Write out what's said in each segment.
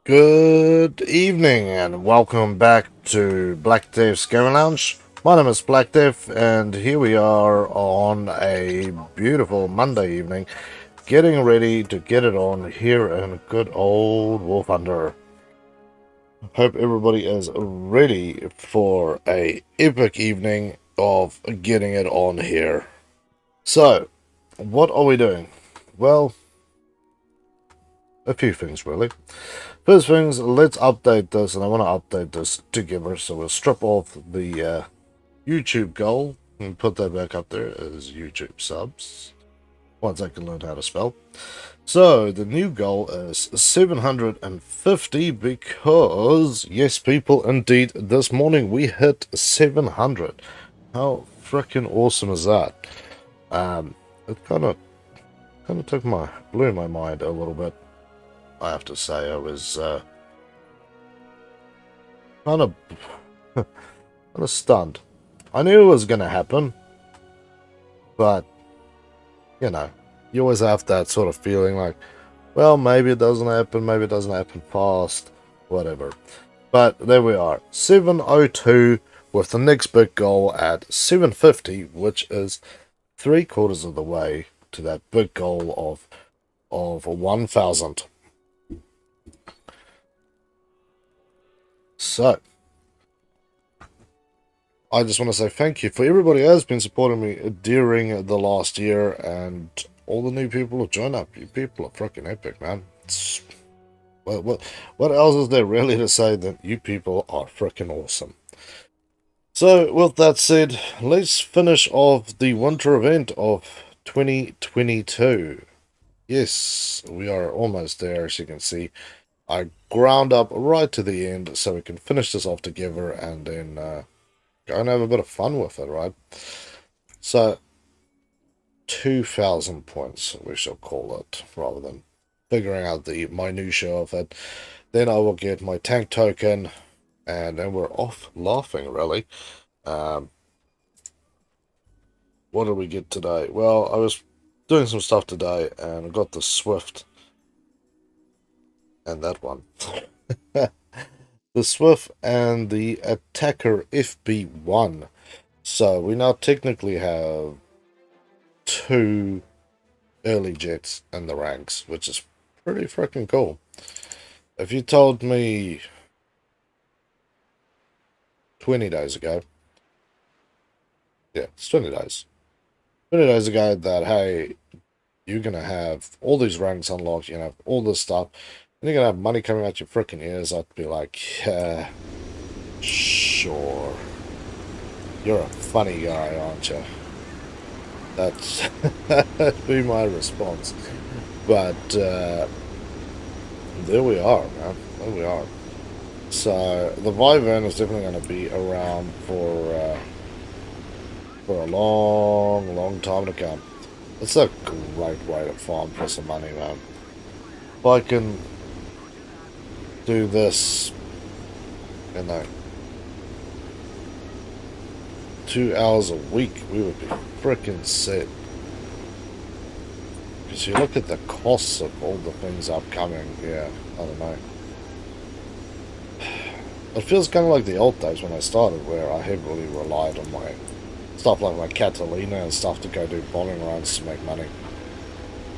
Good evening and welcome back to Black Dev's Gaming Lounge. My name is Black Dev and here we are on a beautiful Monday evening getting ready to get it on here in good old War Thunder. Hope everybody is ready for a epic evening of getting it on here. So, what are we doing? Well, a few things really. First things, let's update this, and I want to update this together. So we'll strip off the YouTube goal and put that back up there as YouTube subs. Once I can learn how to spell. So the new goal is 750 because, yes, people, indeed, this morning we hit 700. How freaking awesome is that? It kind of blew my mind a little bit. I have to say, I was kind of stunned. I knew it was going to happen, but, you know, you always have that sort of feeling like, well, maybe it doesn't happen fast, whatever. But there we are, 702 with the next big goal at 750, which is 3/4 of the way to that big goal of 1,000. So, I just want to say thank you for everybody who has been supporting me during the last year and all the new people who joined up. You people are freaking epic, man. What else is there really to say than you people are freaking awesome? So, with that said, let's finish off the winter event of 2022. Yes, we are almost there, as you can see. I ground up right to the end so we can finish this off together and then go and have a bit of fun with it, right? So, 2,000 points, we shall call it, rather than figuring out the minutiae of it. Then I will get my tank token, and then we're off laughing, really. What did we get today? Well, I was doing some stuff today, and I got the Swift. And that one. The Swift and the Attacker FB1. So we now technically have 2 early jets in the ranks, which is pretty freaking cool. If you told me 20 days ago, yeah, it's 20 days. 20 days ago that, hey, you're going to have all these ranks unlocked, you know, all this stuff, and you're going to have money coming out your freaking ears, I'd be like, yeah, sure. You're a funny guy, aren't you? That'd be my response. But there we are, man. There we are. So the Vyvern is definitely going to be around for a long, long time to come. It's a great way to farm for some money, man. If I can do this, you know, 2 hours a week, we would be freaking set. Because you look at the costs of all the things upcoming, yeah, I don't know. It feels kind of like the old days when I started, where I heavily relied on my stuff like my Catalina and stuff to go do bombing runs to make money.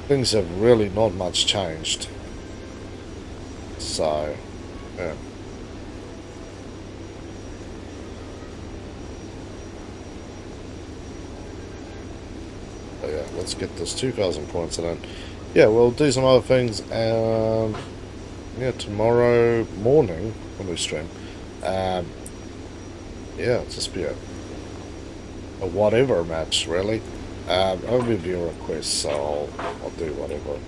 Things have really not much changed. So, yeah. But yeah, let's get this 2,000 points and then, yeah, we'll do some other things. Yeah, tomorrow morning when we stream. Yeah, it'll just be a whatever match, really. I'll be viewer requests, so I'll do whatever,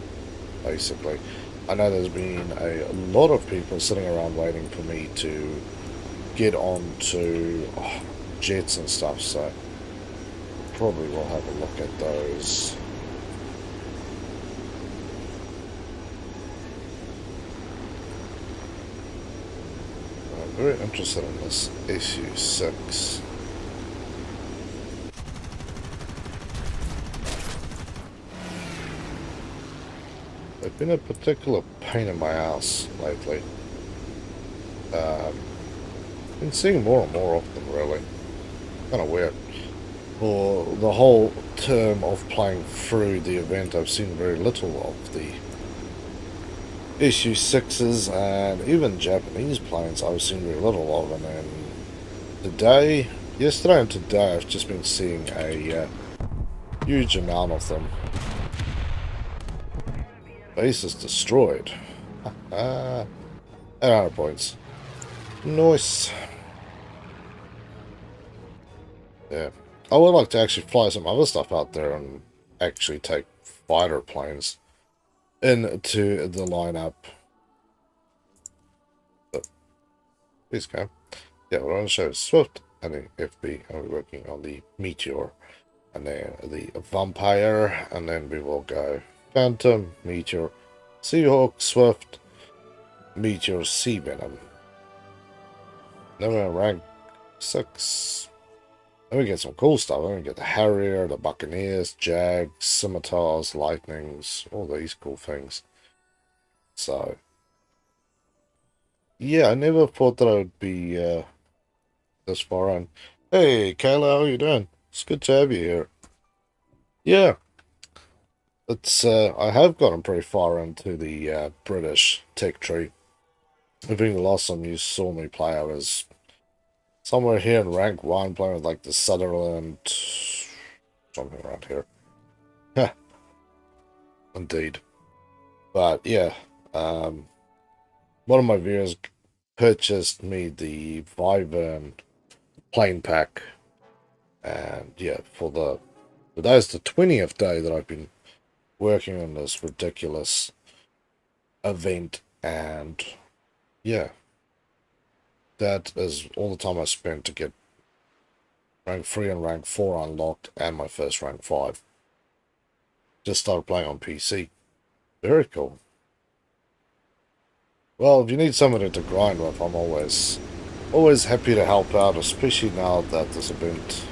basically. I know there's been a lot of people sitting around waiting for me to get on to jets and stuff, so probably will have a look at those. I'm very interested in this SU6. They've been a particular pain in my ass lately. Been seeing more and more of them, really. Kind of weird. For the whole term of playing through the event, I've seen very little of the issue 6s and even Japanese planes I've seen very little of, and then yesterday and today I've just been seeing a huge amount of them. Base is destroyed. 800 points. Nice. Yeah. I would like to actually fly some other stuff out there and actually take fighter planes into the lineup. But please go. Yeah, we're going to show Swift and the FB, and we're working on the Meteor, and then the Vampire, and then we will go Phantom, Meteor, Seahawk, Swift, Meteor, Sea Venom. Then we're rank 6. Then we get some cool stuff. Then we get the Harrier, the Buccaneers, Jags, Scimitars, Lightnings, all these cool things. So, yeah, I never thought that I would be this far on. Hey, Kayla, how you doing? It's good to have you here. Yeah, it's I have gotten pretty far into the British tech tree. I think the last time you saw me play, I was somewhere here in rank 1, playing with like the Sutherland, something around here. Yeah, indeed. But yeah, one of my viewers purchased me the Wyvern plane pack, and yeah, today's the 20th day that I've been working on this ridiculous event, and yeah, that is all the time I spent to get rank 3 and rank 4 unlocked, and my first rank 5. Just started playing on PC. Very cool. Well, if you need somebody to grind with, I'm always happy to help out, especially now that this event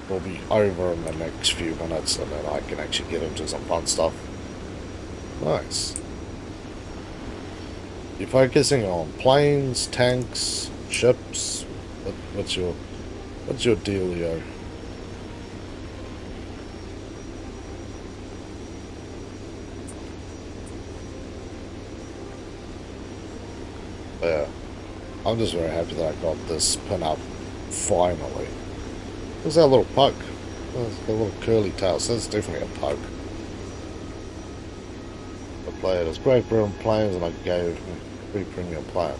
will be over in the next few minutes, and then I can actually get into some fun stuff. Nice. You're focusing on planes, tanks, ships. What's your dealio? Yeah, I'm just very happy that I got this pin up finally. What's that little pug? That's the little curly tail. So that's definitely a pug. I played as Great Britain planes, and I gave him 3 premium plane.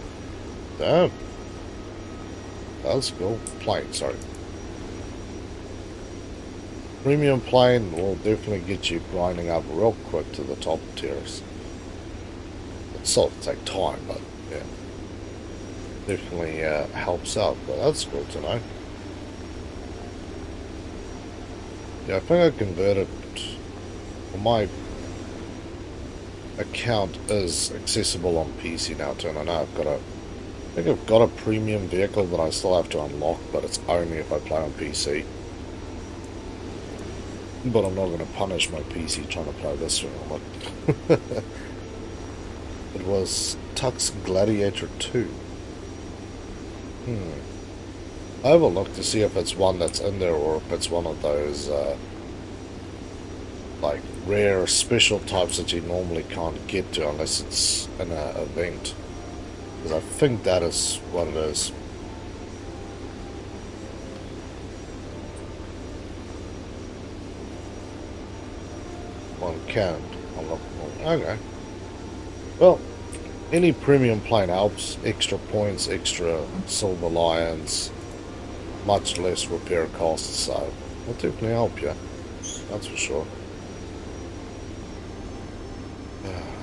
Damn. That's cool. Plane, sorry. Premium plane will definitely get you grinding up real quick to the top tiers. It'll sort of take time, but yeah. Definitely helps out, but that's cool to know. Yeah, I think I converted, well, my account is accessible on PC now too, and I know I think I've got a premium vehicle that I still have to unlock, but it's only if I play on PC. But I'm not going to punish my PC trying to play this one. It was Tux Gladiator 2. I have a look to see if it's one that's in there, or if it's one of those like rare special types that you normally can't get to unless it's in an event. Because I think that is what it is. One can unlock. Okay. Well, any premium plane helps. Extra points, extra silver lions, much less repair costs, so it'll definitely help you. That's for sure.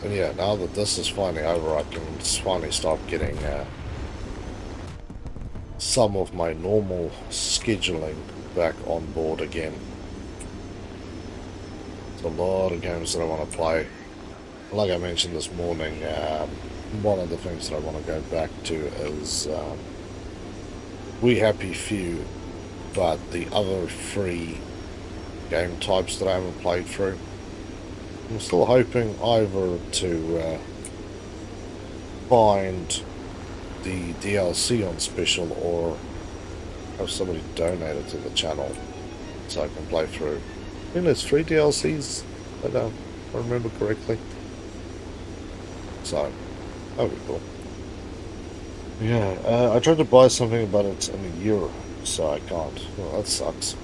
And yeah, now that this is finally over, I can finally start getting some of my normal scheduling back on board again. There's a lot of games that I want to play. Like I mentioned this morning, one of the things that I want to go back to is We Happy Few, but the other 3 game types that I haven't played through. I'm still hoping either to find the DLC on special or have somebody donate it to the channel so I can play through. I think there's 3 DLCs, if I don't remember correctly. So, that would be cool. Yeah, I tried to buy something, but it's in €1, so I can't. Well, that sucks.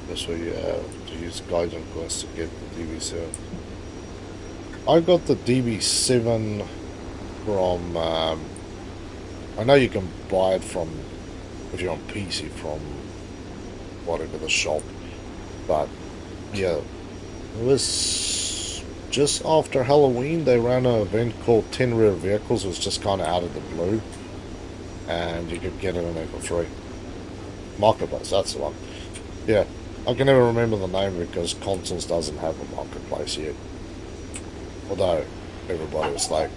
That's why you have to use guidance coins to get the DB7. I got the DB7 from, I know you can buy it from, if you're on PC, from whatever the shop, but yeah, it was just after Halloween. They ran an event called 10 Rare Vehicles. It was just kind of out of the blue, and you could get it in there for free. Marketplace, that's the one. Yeah, I can never remember the name because Consoles doesn't have a marketplace yet. Although everybody was like,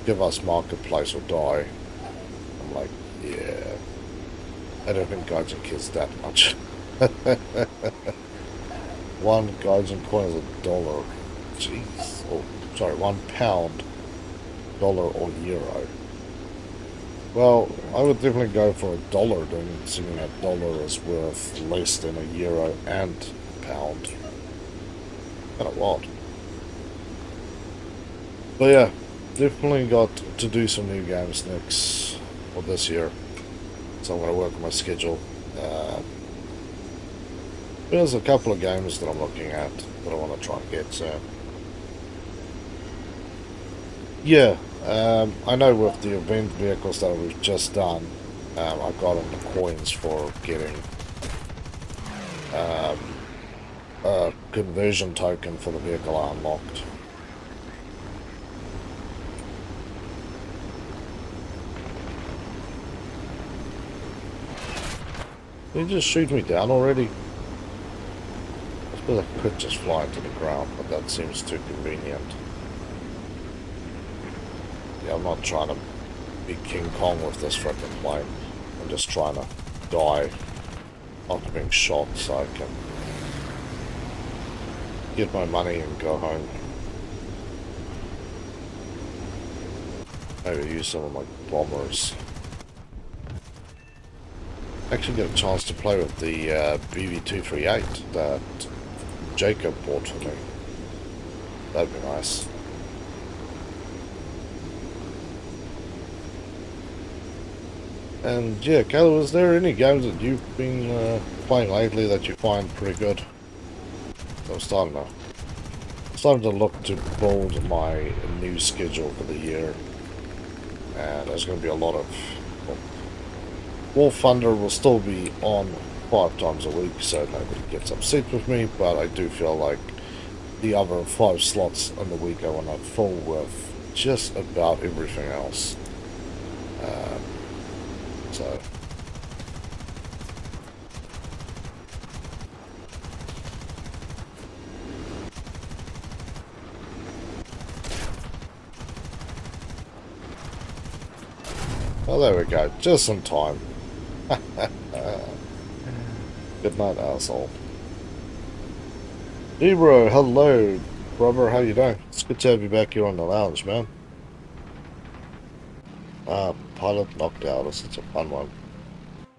give us marketplace or die. I'm like, yeah, I don't think Gaijin cares that much. One Gaijin coin is $1. Jeez. Oh, sorry, £1, dollar or euro. Well, I would definitely go for $1 then, considering that dollar is worth less than a euro and a pound. Kind of wild. But yeah, definitely got to do some new games next, or this year. So I'm going to work on my schedule. There's a couple of games that I'm looking at that I want to try and get, so... Yeah, I know with the event vehicles that we've just done, I got them the coins for getting a conversion token for the vehicle I unlocked. Did he just shoot me down already? I suppose I could just fly into the ground, but that seems too convenient. Yeah, I'm not trying to be King Kong with this frickin' plane. I'm just trying to die after being shot so I can get my money and go home. Maybe use some of my bombers. Actually get a chance to play with the BV238 that Jacob bought for me. That'd be nice. And yeah, Caleb, is there any games that you've been playing lately that you find pretty good? I'm starting to look to build my new schedule for the year, and there's going to be a lot of... Well, War Thunder will still be on 5 times a week, so nobody gets upset with me, but I do feel like the other 5 slots in the week I want to fill with just about everything else. So... Oh, there we go. Just in time. Good night, asshole. Ebro, hello, brother. How you doing? It's good to have you back here on the lounge, man. Pilot knocked out. It's such a fun one.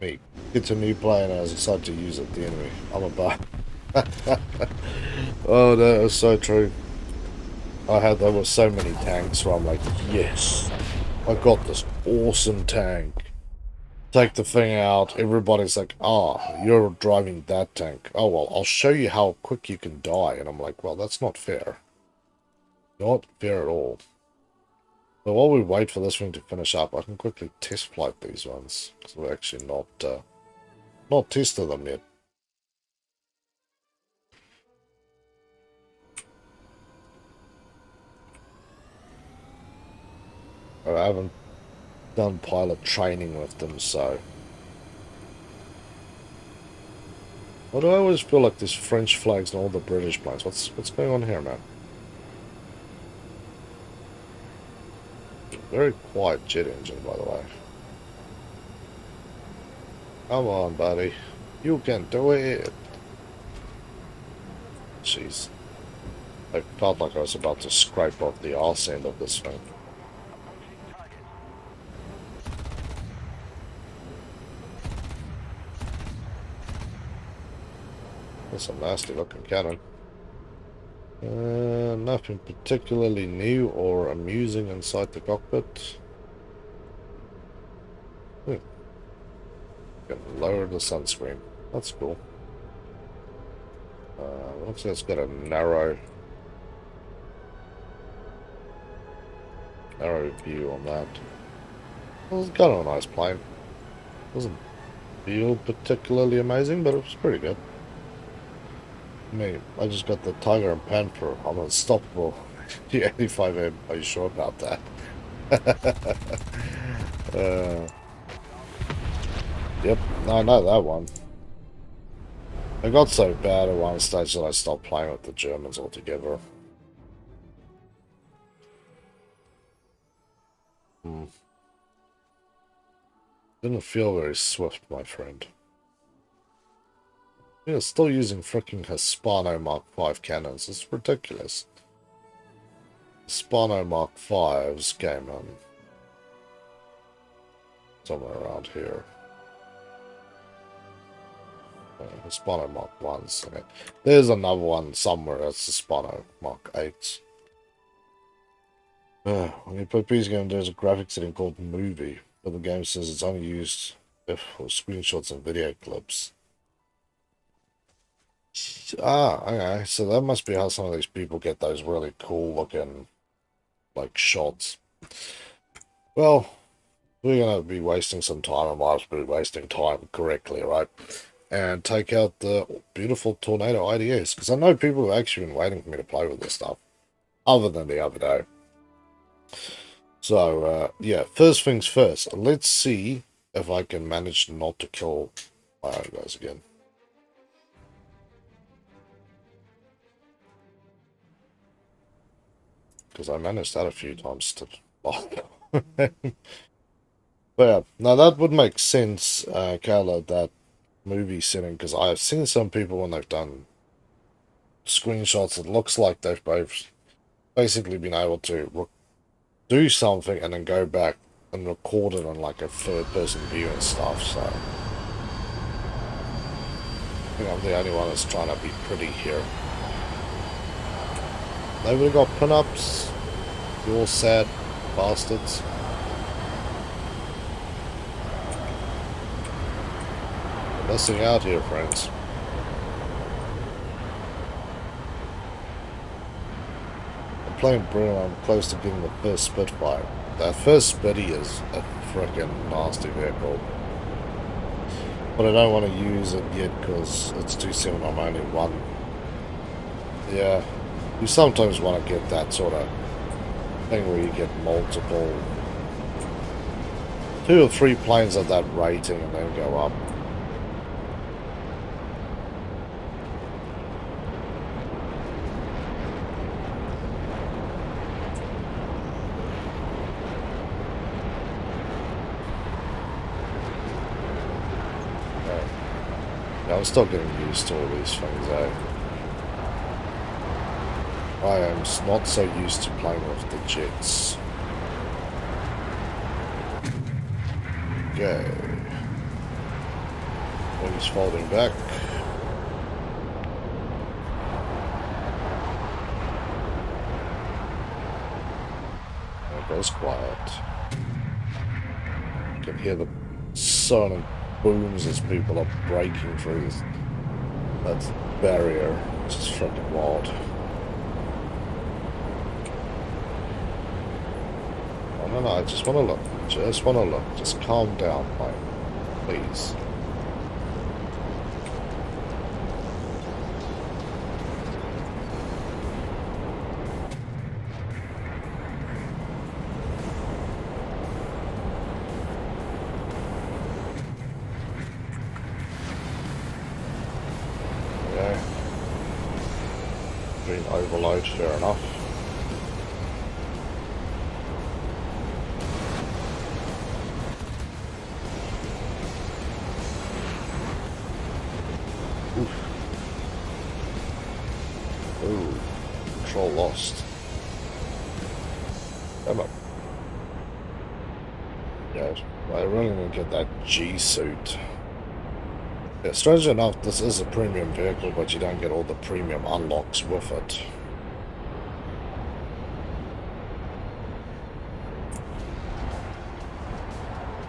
Me gets a new plane and I was excited to use it. The enemy. I'm a buy. Oh, that is so true. There were so many tanks where I'm like, yes, I got this awesome tank. Take the thing out. Everybody's like, ah, you're driving that tank. Oh, well, I'll show you how quick you can die. And I'm like, well, that's not fair. Not fair at all. So while we wait for this thing to finish up, I can quickly test flight these ones. So we're actually not tested them yet. I haven't done pilot training with them, so... Why do I always feel like there's French flags and all the British planes? What's going on here, man? Very quiet jet engine, by the way. Come on, buddy. You can do it. Jeez. I felt like I was about to scrape off the arse end of this thing. That's a nasty looking cannon. Nothing particularly new or amusing inside the cockpit. Can lower the sunscreen. That's cool. Looks like it's got a narrow view on that. Well, it's kind of a nice plane. Doesn't feel particularly amazing, but it was pretty good. I mean, I just got the Tiger and Panther. I'm unstoppable. The 85M. Are you sure about that? Yep, no, I know that one. I got so bad at one stage that I stopped playing with the Germans altogether. Didn't feel very swift, my friend. Yeah, still using freaking Hispano Mark 5 cannons. It's ridiculous. Hispano Mark 5s came on somewhere around here. Hispano Mark 1s. Okay. There's another one somewhere that's Hispano Mark 8s. When you play PC game, there's a graphics setting called Movie, but the game says it's only used for screenshots and video clips. Okay, so that must be how some of these people get those really cool looking, like, shots. Well, we're gonna be wasting some time, and might be wasting time correctly, right? And take out the beautiful Tornado IDS, because I know people have actually been waiting for me to play with this stuff, other than the other day. So, yeah, first things first, let's see if I can manage not to kill my own guys again. Because I managed that a few times to... But yeah, now that would make sense, Kayla, that movie setting, because I've seen some people when they've done screenshots, it looks like they've both basically been able to do something and then go back and record it on like a third-person view and stuff, so I think I'm the only one that's trying to be pretty here. They would have got pin-ups, you all sad bastards. You're missing out here, friends. Playing brilliant. I'm close to getting the first Spitfire. That first Spitty is a freaking nasty vehicle, but I don't want to use it yet because it's 2.7. I'm only one. Yeah, you sometimes want to get that sort of thing where you get multiple, 2 or 3 planes at that rating and then go up. I'm still getting used to all these things, eh? I am not so used to playing with the jets. Okay. Wings folding back. It goes quiet. You can hear the sonic booms as people are breaking through that barrier, which is fucking wild. No, I just want to look. Just calm down, mate. Please. Overload, fair enough. Oof. Ooh. control lost. Come on. Yeah, I really need to get that G suit. Yeah, strangely enough, this is a premium vehicle, but you don't get all the premium unlocks with it.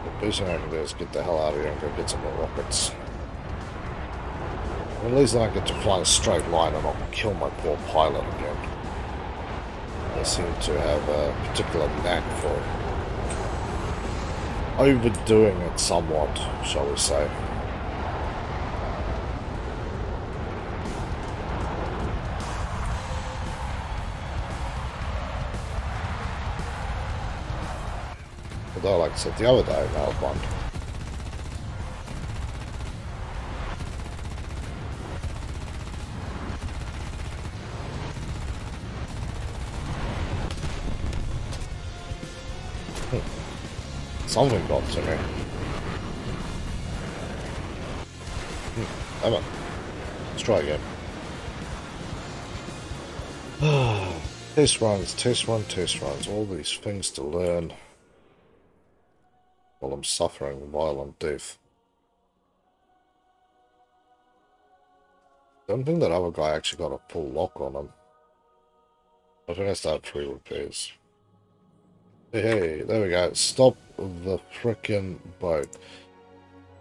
The best thing I can do is get the hell out of here and go get some more rockets. At least I don't get to fly in a straight line and I'll kill my poor pilot again. They seem to have a particular knack for overdoing it somewhat, shall we say. Although, like I said the other day, now one. Something got to me. Come on. Let's try again. Test runs. All these things to learn while I'm suffering violent death. Don't think that other guy actually got a full lock on him. I think I started 3 repairs. Hey, there we go. Stop the frickin' boat.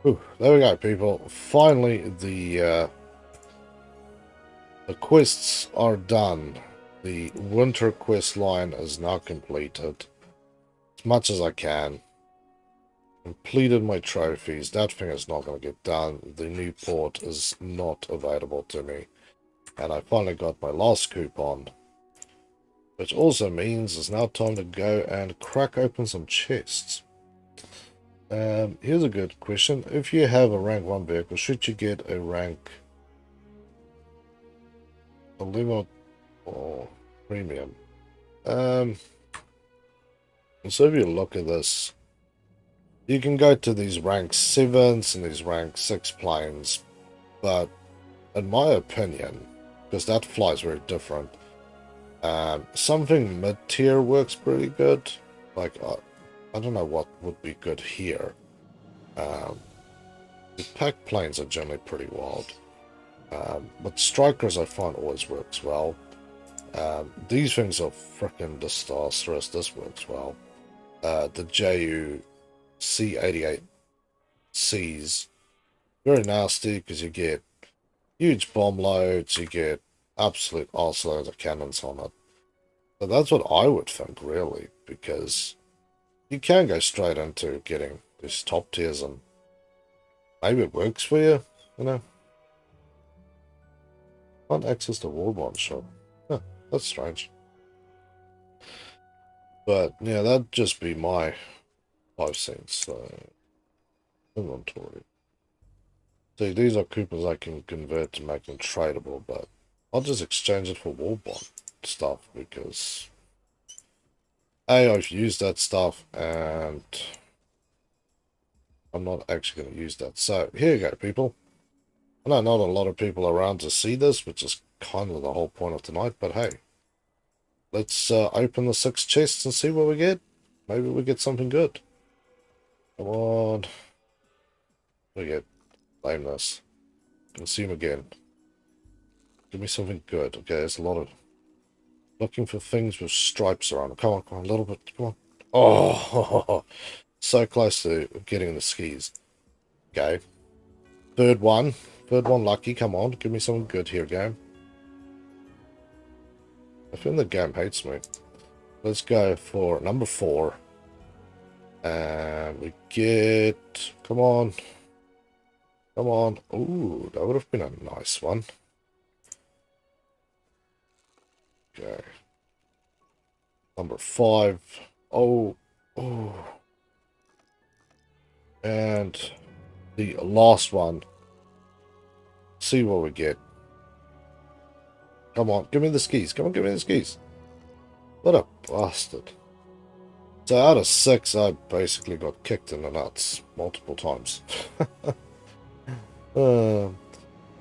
Whew, there we go, people. Finally, the quests are done. The winter quest line is now completed. As much as I can. Completed my trophies. That thing is not going to get done. The new port is not available to me. And I finally got my last coupon. Which also means it's now time to go and crack open some chests. Here's a good question. If you have a rank 1 vehicle, should you get a rank 11 or premium? So if you look at this, you can go to these rank 7s and these rank 6 planes, but in my opinion, because that flies very different, something mid-tier works pretty good. Like, I don't know what would be good here. The pack planes are generally pretty wild. But strikers I find always works well. These things are freaking disastrous. This works well. The JU C-88Cs, very nasty because you get huge bomb loads, you get absolute arseloads of cannons on it. But that's what I would think, really, because you can go straight into getting these top tiers and maybe it works for you, you know. Can't access the warbond shop. Huh, that's strange. But yeah, that'd just be my 5 cents. So inventory. See, these are coupons I can convert to make them tradable, but I'll just exchange it for warbond stuff because I've used that stuff and I'm not actually going to use that. So here you go, people. I know not a lot of people around to see this, which is kind of the whole point of tonight, but hey, let's open the 6 chests and see what we get. Maybe we get something good. Come on. We get lameness. Consume again. Give me something good. Okay, there's a lot of looking for things with stripes around them. Come on, a little bit. Come on. Oh, so close to getting the skis. Okay. Third one lucky. Come on, give me something good here, game. I feel the game hates me. Let's go for number 4. And we get... Come on. Come on. Ooh, that would have been a nice one. Okay. Number 5. Oh. And the last one. See what we get. Come on, give me the skis. Come on, give me the skis. What a bastard. So out of 6, I basically got kicked in the nuts multiple times. Yeah,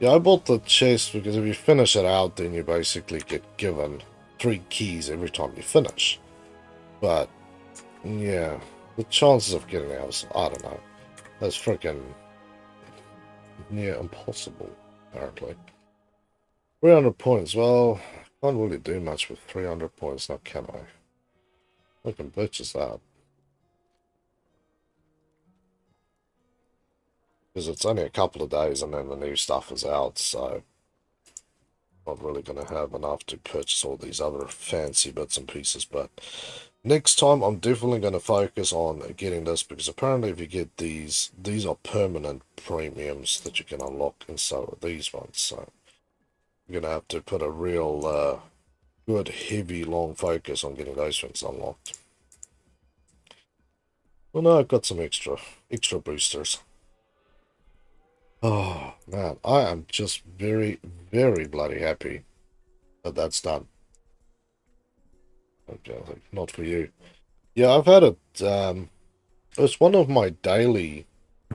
I bought the chest because if you finish it out, then you basically get given 3 keys every time you finish. But, yeah, the chances of getting out, I don't know. That's freaking near impossible, apparently. 300 points. Well, I can't really do much with 300 points now, can I? I can purchase that. Because it's only a couple of days and then the new stuff is out, so not really going to have enough to purchase all these other fancy bits and pieces. But next time I'm definitely going to focus on getting this, because apparently if you get these are permanent premiums that you can unlock, and so are these ones. So you're going to have to put a real good, heavy, long focus on getting those things unlocked. Well, no, I've got some extra boosters. Oh, man, I am just very, very bloody happy that that's done. Okay, not for you. Yeah, I've had it, it's one of my daily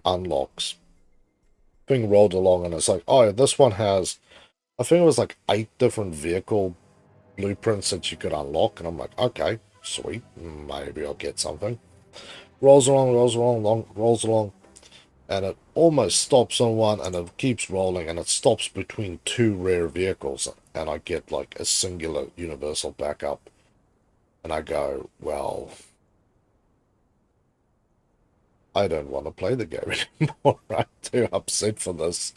unlocks. Thing rolled along and it's like, oh, this one has, I think it was like 8 different vehicle blueprints that you could unlock, and I'm like, okay, sweet, maybe I'll get something. Rolls along, and it almost stops on one, and it keeps rolling, and it stops between 2 rare vehicles, and I get like a singular universal backup, and I go, well, I don't want to play the game anymore. I'm too upset for this.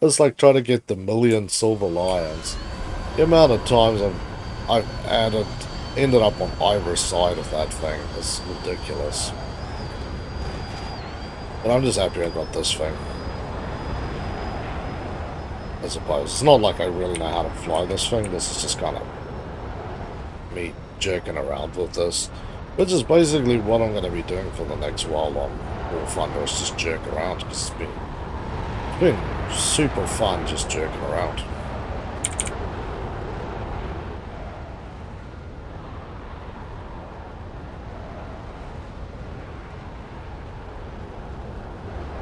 It's like trying to get the 1,000,000 silver lions. The amount of times I've ended up on either side of that thing is ridiculous. But I'm just happy I got this thing. I suppose. It's not like I really know how to fly this thing. This is just kind of me jerking around with this. Which is basically what I'm going to be doing for the next while on War Thunder. Is just jerk around. Because it's been super fun just jerking around.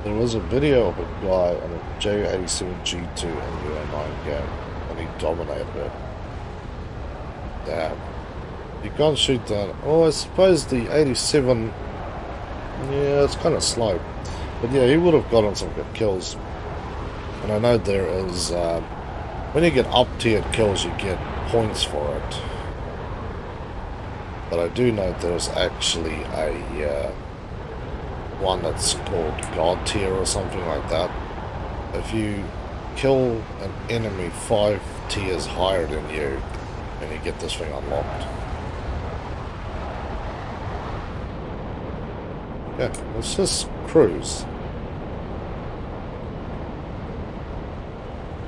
There was a video of a guy on a J87G2 and UA9 game, and he dominated it. Damn. You can't shoot that. Oh, I suppose the 87... Yeah, it's kind of slow. But yeah, he would have gotten some good kills. And I know there is... when you get up-tiered kills, you get points for it. But I do know there's actually a... one that's called God tier or something like that. If you kill an enemy 5 tiers higher than you, then you get this thing unlocked. Yeah, let's just cruise.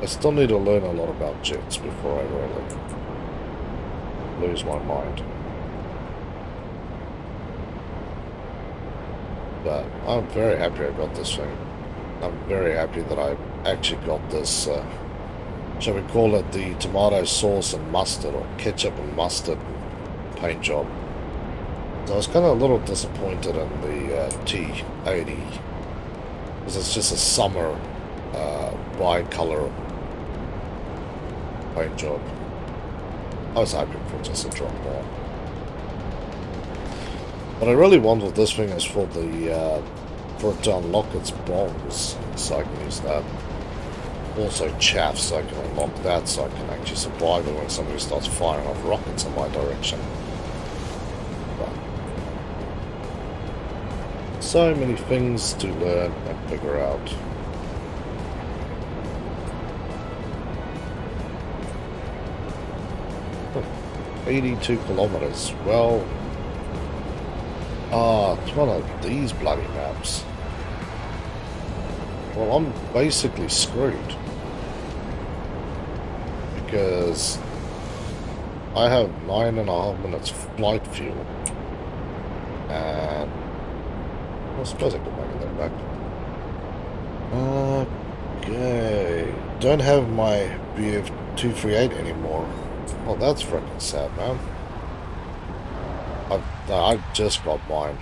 I still need to learn a lot about jets before I really lose my mind. But I'm very happy I got this thing. I'm very happy that I actually got this, shall we call it the tomato sauce and mustard, or ketchup and mustard paint job. So I was kind of a little disappointed in the T80, because it's just a summer bi-color paint job. I was hoping for just a drop more. What I really want with this thing is for the for it to unlock its bombs, so I can use that. Also chaff, so I can unlock that, so I can actually survive it when somebody starts firing off rockets in my direction. But so many things to learn and figure out. Huh. 82 kilometers. Well, it's one of these bloody maps. Well, I'm basically screwed. Because I have 9.5 minutes flight fuel. And I suppose I could make that back. Okay. Don't have my BF238 anymore. Oh, that's freaking sad, man. I just got mine.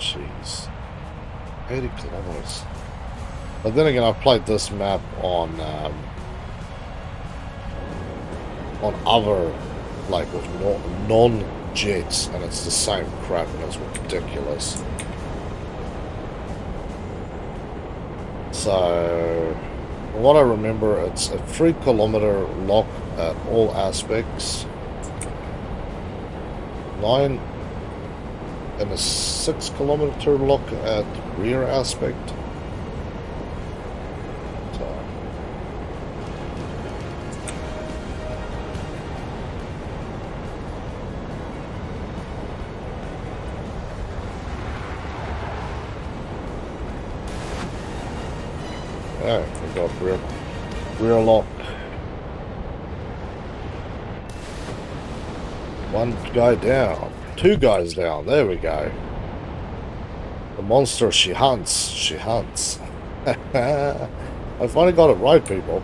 Jeez. 80 kilometers. But then again, I've played this map on other, like, with non-jets, and it's the same crap, and it's ridiculous. So, from what I remember, it's a 3-kilometer lock at all aspects. 9 and a 6-kilometer lock at rear aspect. So, yeah, we got rear lock. One guy down. 2 guys down. There we go. The monster, she hunts. She hunts. I finally got it right, people.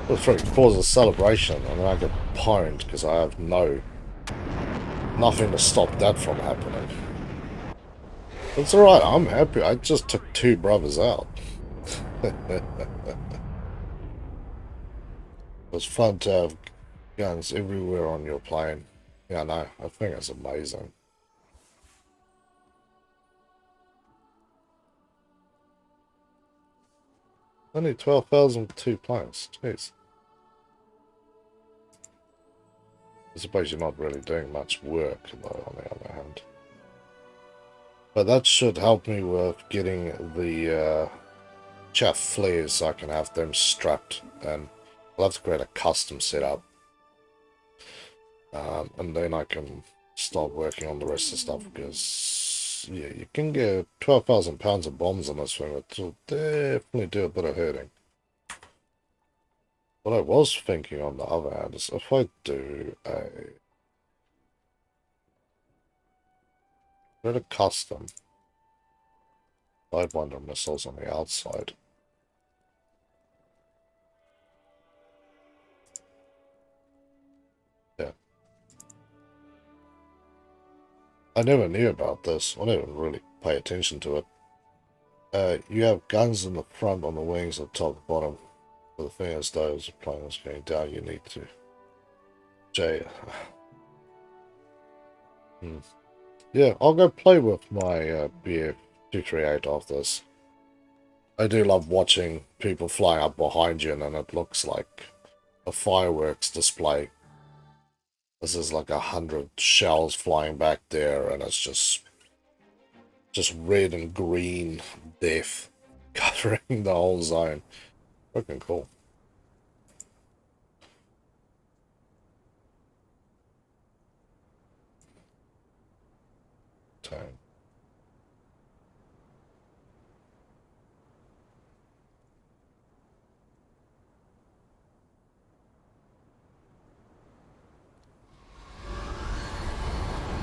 Let's cause a celebration, and then I get pwned because I have nothing to stop that from happening. It's alright, I'm happy. I just took 2 brothers out. It was fun to have guns everywhere on your plane. Yeah, no, I think it's amazing. Only 12,000 for 2 planes. Jeez. I suppose you're not really doing much work, though, on the other hand. But that should help me with getting the chaff flares so I can have them strapped. And I'll have to create a custom setup. And then I can start working on the rest of the stuff, because, yeah, you can get 12,000 pounds of bombs on this thing. It'll definitely do a bit of hurting. What I was thinking on the other hand is if I do a custom Sidewinder missiles on the outside. Yeah. I never knew about this. I didn't really pay attention to it. You have guns in the front on the wings at the top and bottom. But the thing is, though, as the plane is going down, you need to... Yeah, I'll go play with my BF-238 after this. I do love watching people flying up behind you, and then it looks like a fireworks display. This is like 100 shells flying back there, and it's just red and green death covering the whole zone. Freaking cool. Tone.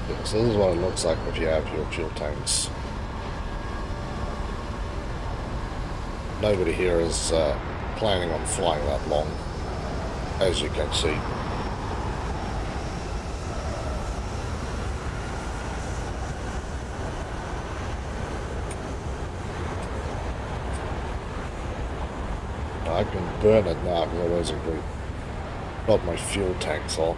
Yeah, so this is what it looks like if you have your fuel tanks. Nobody here is planning on flying that long, as you can see. I can burn it now because I basically got my fuel tanks on.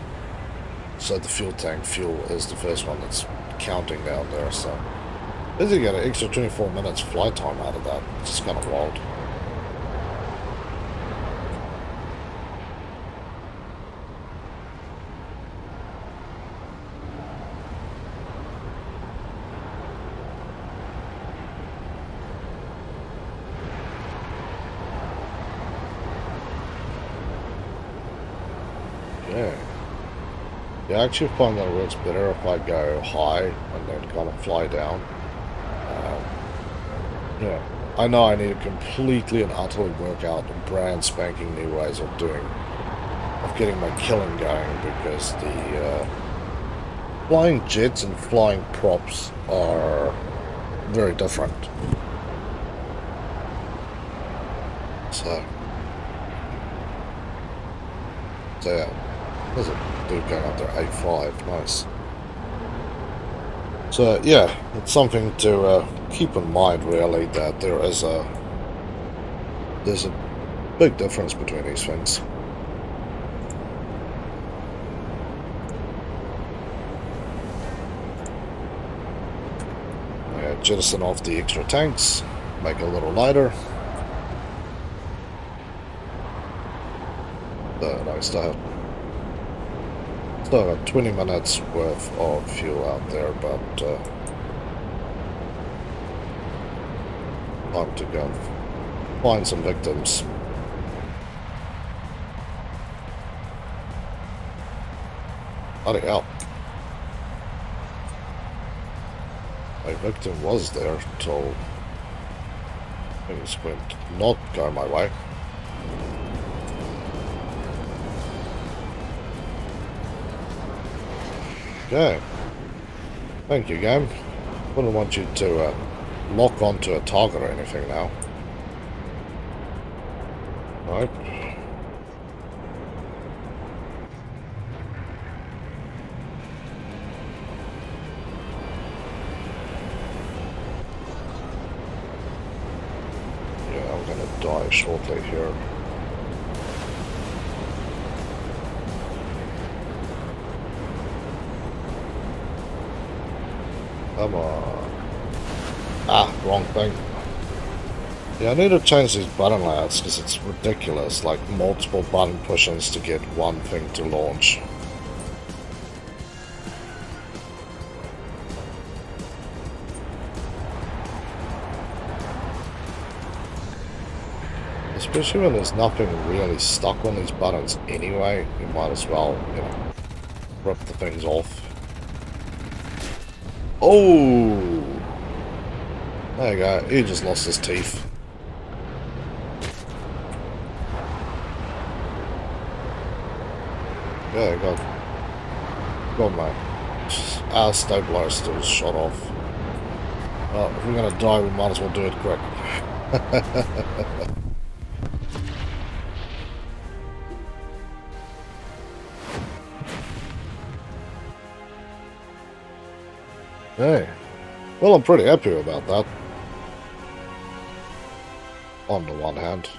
So the fuel tank fuel is the first one that's counting down there, so basically get an extra 24 minutes flight time out of that. It's just kind of wild. Yeah, I actually find that it works better if I go high and then kind of fly down. Yeah, I know I need to completely and utterly work out brand spanking new ways of getting my killing going, because the flying jets and flying props are very different. So yeah, there's a dude going up there, 8.5, nice. So yeah, it's something to keep in mind really, that there's a big difference between these things. Jettison off the extra tanks, make it a little lighter. No, still have 20 minutes worth of fuel out there, but time to go find some victims. Bloody hell. My victim was there till things went not go my way. Okay. Thank you, game. Wouldn't want you to lock onto a target or anything now. Right. Yeah, I'm gonna die shortly here. Come on. Ah, wrong thing. Yeah, I need to change these button layouts because it's ridiculous. Like multiple button push-ins to get one thing to launch. Especially when there's nothing really stuck on these buttons anyway, you might as well, you know, rip the things off. Oh! There you go, he just lost his teeth. Yeah, got my stabilizer still shot off. Well, if we're gonna die, we might as well do it quick. Hey, well, I'm pretty happy about that. On the one hand,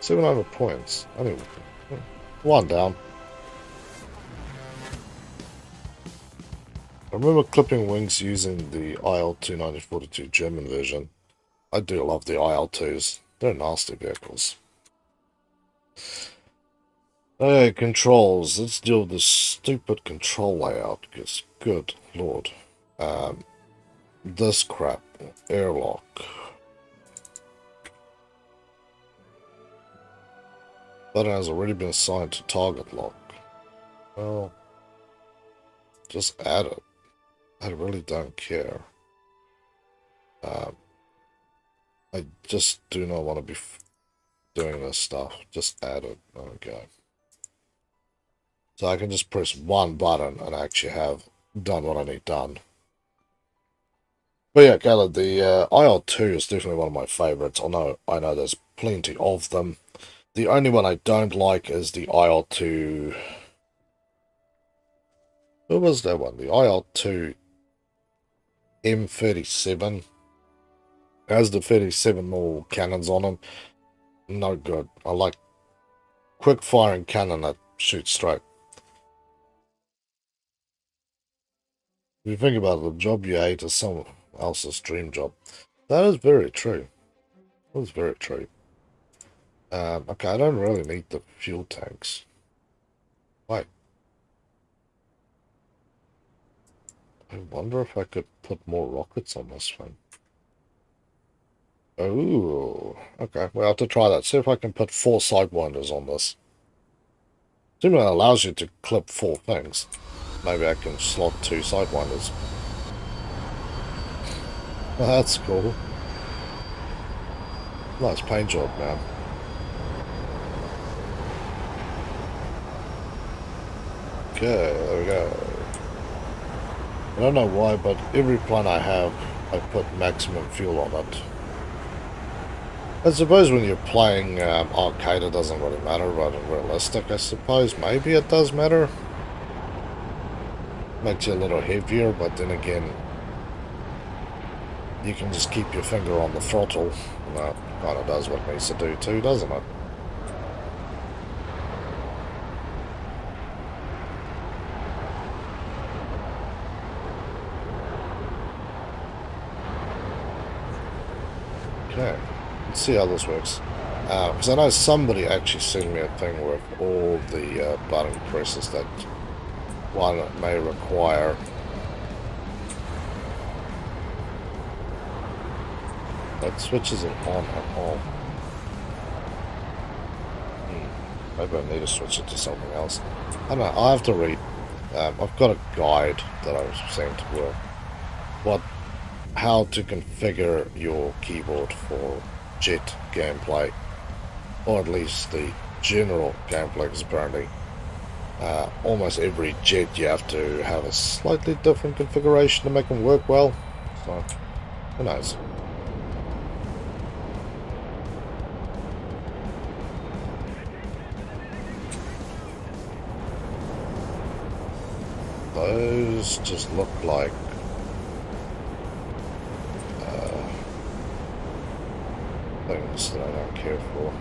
700 points. Anyway, one down. I remember clipping wings using the IL-2 1942 German version. I do love the IL-2s. They're nasty vehicles. Hey, controls. Let's deal with this stupid control layout, because good lord. This crap. Airlock. Button has already been assigned to target lock. Well, just add it. I really don't care. I just do not want to be doing this stuff. Just add it. Okay. So I can just press one button and actually have done what I need done. But yeah, Caleb, the IL-2 is definitely one of my favorites. I know there's plenty of them. The only one I don't like is the IL-2... What was that one? The IL-2 M37. It has the 37 more cannons on them. No good. I like quick firing cannon that shoots straight. If you think about it, the job you hate is someone else's dream job. That is very true. That is very true. Okay, I don't really need the fuel tanks. Wait. I wonder if I could put more rockets on this thing. Oh, okay. We'll have to try that. See if I can put 4 sidewinders on this. Assuming it allows you to clip 4 things. Maybe I can slot 2 sidewinders. Oh, that's cool. Nice paint job, man. Okay, there we go. I don't know why, but every plane I have, I put maximum fuel on it. I suppose when you're playing arcade, it doesn't really matter, but in realistic, I suppose maybe it does matter. Makes you a little heavier, but then again, you can just keep your finger on the throttle. And that kind of does what it needs to do too, doesn't it? Okay, let's see how this works. Because I know somebody actually sent me a thing with all the button presses that one may require. That switches it on and off. Maybe I need to switch it to something else. I don't know, I have to read. I've got a guide that I was sent with how to configure your keyboard for Jet gameplay, or at least the general gameplay, because apparently almost every Jet you have to have a slightly different configuration to make them work well. So, who knows? Those just look like things that I don't care for.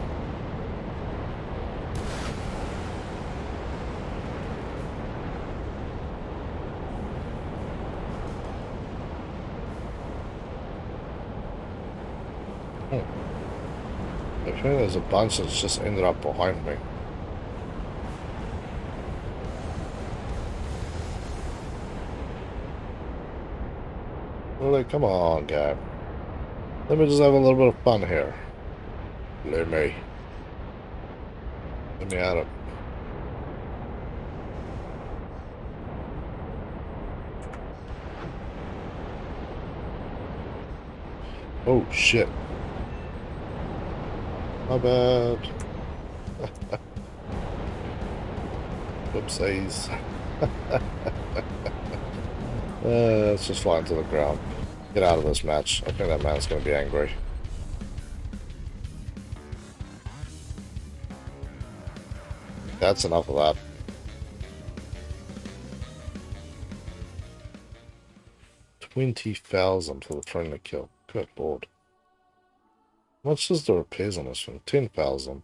I think there's a bunch that's just ended up behind me. Really, come on, guy. Let me just have a little bit of fun here. Let me at it. Oh, shit. My bad. Whoopsies. Let's just fly into the ground. Get out of this match. I think that man's going to be angry. That's enough of that. $20,000 for the friendly kill. Good lord. How much does the repairs on this one? 10,000.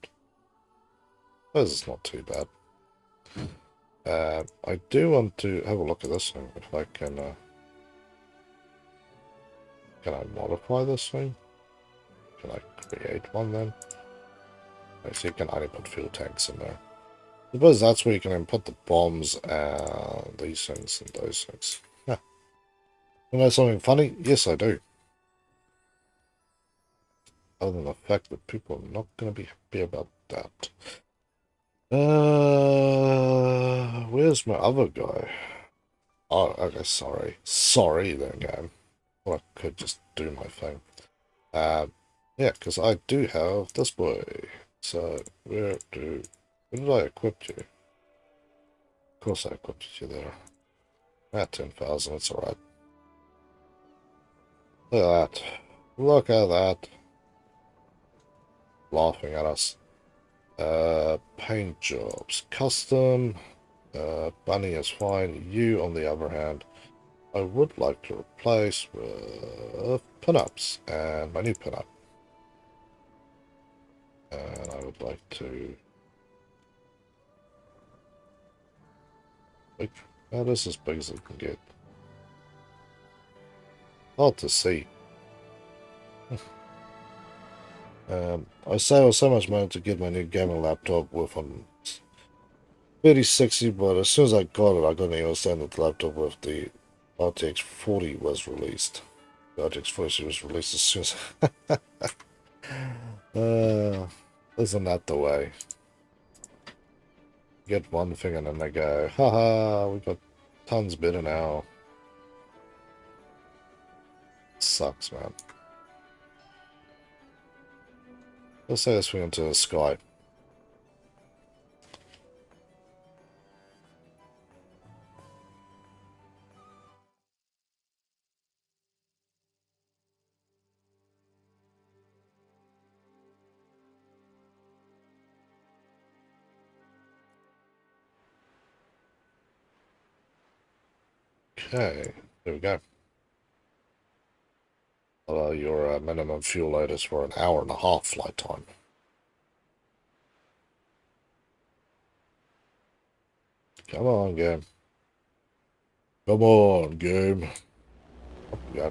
This is not too bad. I do want to have a look at this thing. If I can I modify this thing? Can I create one then? I see you can only put fuel tanks in there. I suppose that's where you can input the bombs and these things and those things. Yeah. You know something funny? Yes, I do. Other than the fact that people are not going to be happy about that. Where's my other guy? Oh, okay, sorry. Sorry then, game. Well, I could just do my thing. Yeah, because I do have this boy. So, where did I equip you? Of course I equipped you there. At 10,000, it's alright. Look at that. Look at that. Laughing at us. Paint jobs. Custom. Bunny is fine. You, on the other hand, I would like to replace with pinups. And my new pinup. And I would like to... Like, that is as big as it can get. Hard to see. I saved so much money to get my new gaming laptop with a 3060, but as soon as I got it, I got an email saying that the laptop with the RTX 40 was released. The RTX 40 was released as soon as... isn't that the way? Get one thing and then they go, haha, we got tons better now. Sucks, man. Let's say this thing into the sky. Okay, there we go. I your minimum fuel load is for an hour and a half flight time. Come on, game. Come on, game. Oh, yeah.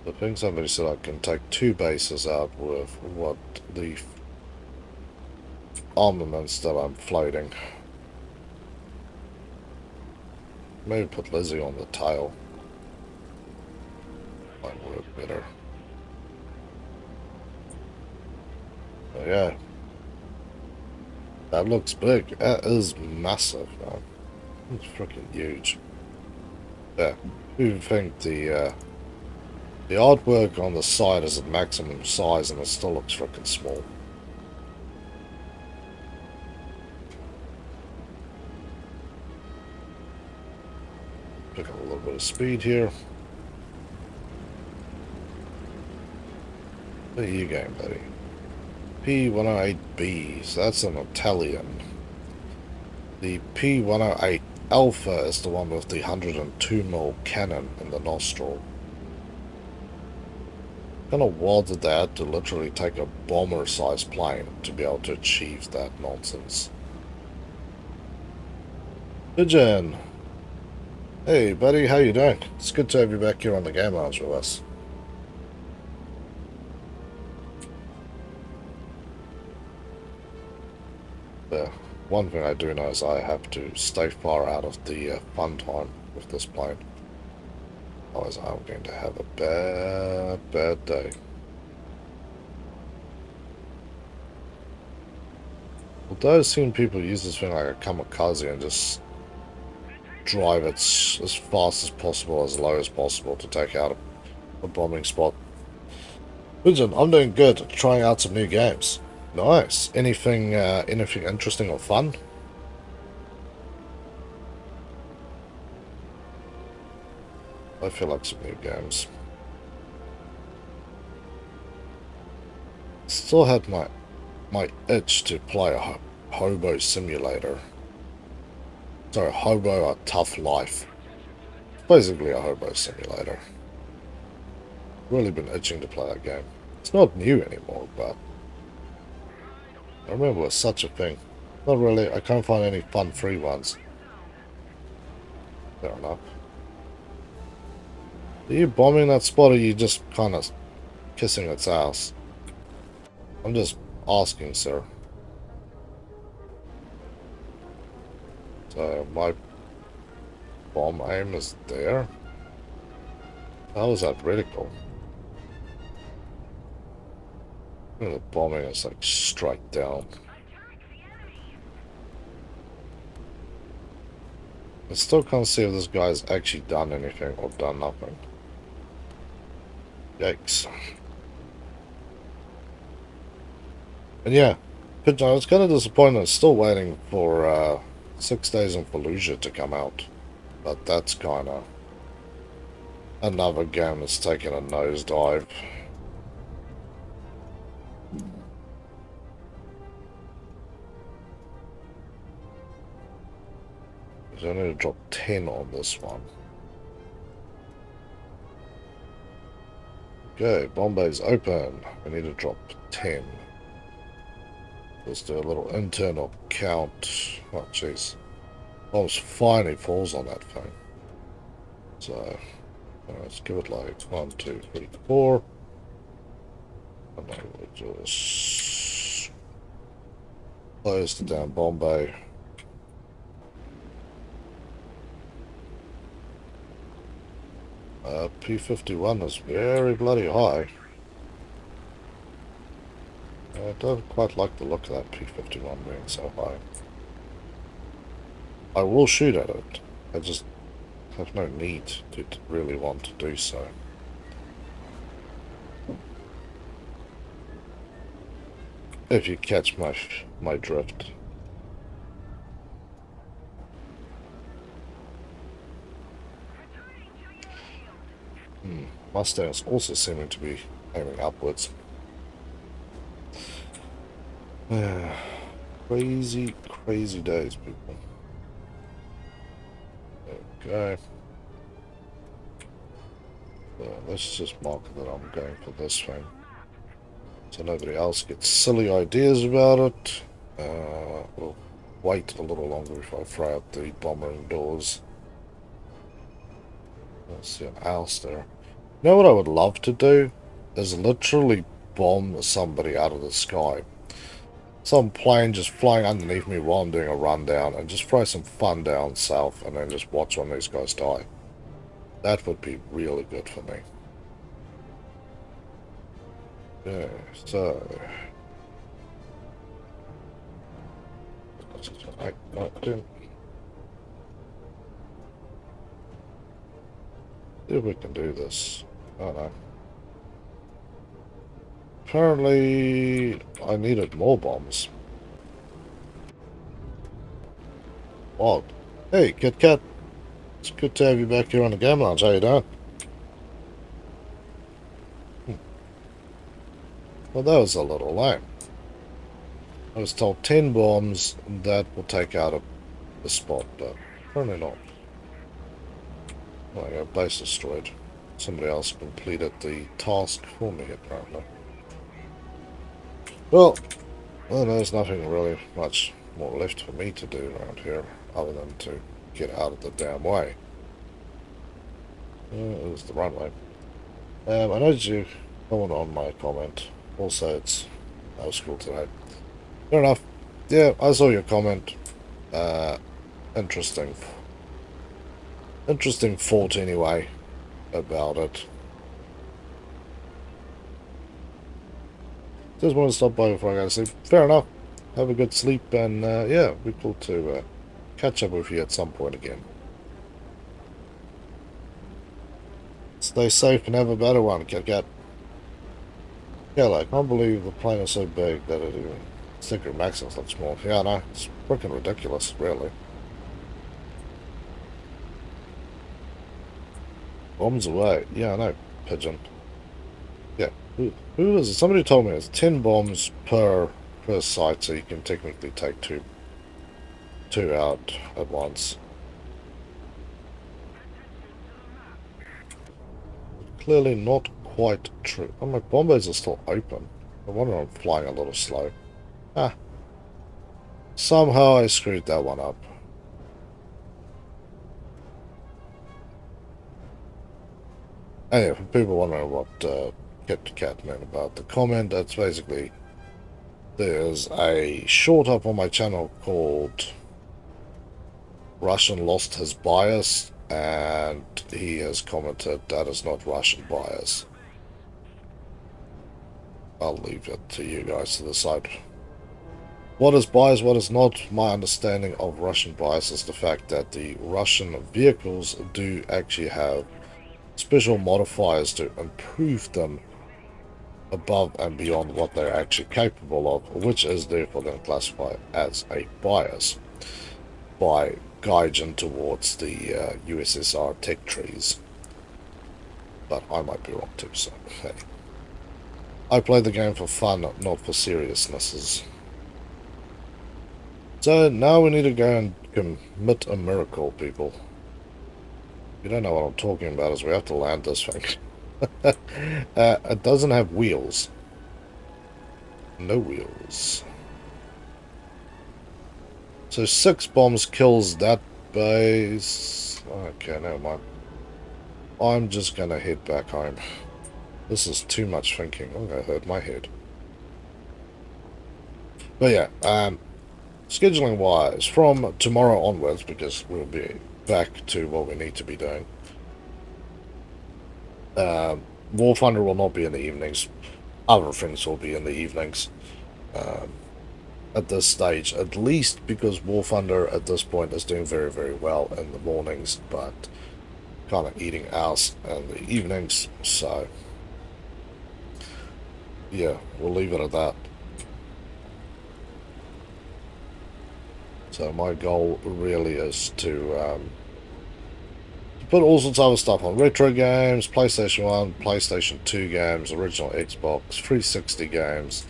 I think somebody said I can take 2 bases out with what the armaments that I'm floating. Maybe put Lizzie on the tail. Might work better. But yeah. That looks big. That is massive, man. It's freaking huge. Yeah. You think the artwork on the side is at maximum size and it still looks freaking small. Pick up a little bit of speed here. Where are you going, buddy? P108B, so that's an Italian. The P108 Alpha is the one with the 102mm cannon in the nostril. Kind of wild that they had to literally take a bomber-sized plane to be able to achieve that nonsense. Pigeon! Hey buddy, how you doing? It's good to have you back here on the Game Lounge with us. Yeah, one thing I do know is I have to stay far out of the fun time with this plane. Otherwise I'm going to have a bad day. Although I've seen people use this thing like a kamikaze and just drive it as fast as possible, as low as possible to take out a bombing spot. Pigeon, I'm doing good. Trying out some new games. Nice. Anything interesting or fun? I feel like some new games. Still had my itch to play a hobo simulator. Sorry, hobo a tough life. Basically a hobo simulator. Really been itching to play that game. It's not new anymore, but I remember it was such a thing. Not really. I can't find any fun free ones. Fair enough. Are you bombing that spot or are you just kind of kissing its ass? I'm just asking, sir. So my bomb aim is there. How is that reticle? The bombing is like straight down. I still can't see if this guy's actually done anything or done nothing. Yikes. And yeah, Pigeon, I was kind of disappointed. Still waiting for 6 Days in Fallujah to come out. But that's kind of another game that's taken a nosedive. I need to drop 10 on this one. Okay, Bombay's open. We need to drop 10. Let's do a little internal count. Oh, jeez. Bombs finally falls on that thing. So, let's give it like 1, 2, 3, 4. And then we'll just close the damn Bombay. P51 is very bloody high. I don't quite like the look of that P51 being so high. I will shoot at it. I just have no need to really want to do so. If you catch my drift. Mustang's also seeming to be aiming upwards. Crazy, crazy days, people. Okay. Let's just mark that I'm going for this thing. So nobody else gets silly ideas about it. We'll wait a little longer before I throw out the bomber indoors. I see an owl there. You know what I would love to do? Is literally bomb somebody out of the sky. Some plane just flying underneath me while I'm doing a rundown and just throw some fun down south and then just watch one of these guys die. That would be really good for me. Yeah, so... See if we can do this. I don't know. Apparently, I needed more bombs. Odd. Hey, Kit Kat. It's good to have you back here on the game lounge. How you doing? Well, that was a little lame. I was told 10 bombs, that will take out a spot, but apparently not. Well, I got base destroyed. Somebody else completed the task for me, apparently. Well, there's nothing really much more left for me to do around here, other than to get out of the damn way. It was the runway. I noticed you comment on my comment. Also, it's no school today. Fair enough. Yeah, I saw your comment. Interesting. Interesting thought anyway about it. Just want to stop by before I go to sleep. Fair enough. Have a good sleep and yeah, it'd be cool to catch up with you at some point again. Stay safe and have a better one, Kit Kat. Yeah, like, I can't believe the plane is so big that it even... Secret Maximus looks small. Yeah, no, it's freaking ridiculous, really. Bombs away. Yeah, I know, pigeon. Yeah, who was it? Somebody told me it's 10 bombs per site, so you can technically take two out at once. Clearly not quite true. Oh, my bomb bays are still open. I wonder I'm flying a little slow. Ah. Somehow I screwed that one up. Anyway, for people wondering what Kit Kat meant about the comment, that's basically... There's a short up on my channel called Russian Lost His Bias, and he has commented that is not Russian bias. I'll leave it to you guys to decide. What is bias, what is not? My understanding of Russian bias is the fact that the Russian vehicles do actually have special modifiers to improve them above and beyond what they're actually capable of, which is therefore then classified as a bias by Gaijin towards the USSR tech trees. But I might be wrong too, so hey. I play the game for fun, not for seriousnesses. So now we need to go and commit a miracle, people. If you don't know what I'm talking about, is we have to land this thing. It doesn't have wheels. No wheels. So 6 bombs kills that base. Okay, never mind. I'm just gonna head back home. This is too much thinking. I'm gonna hurt my head. But yeah, scheduling wise, from tomorrow onwards, because we'll be back to what we need to be doing. War Thunder will not be in the evenings. Other things will be in the evenings. At this stage, at least, because War Thunder at this point is doing very, very well in the mornings, but kind of eating ass in the evenings, so yeah, we'll leave it at that. So my goal really is to put all sorts of other stuff on. Retro games, PlayStation 1, PlayStation 2 games, original Xbox, 360 games.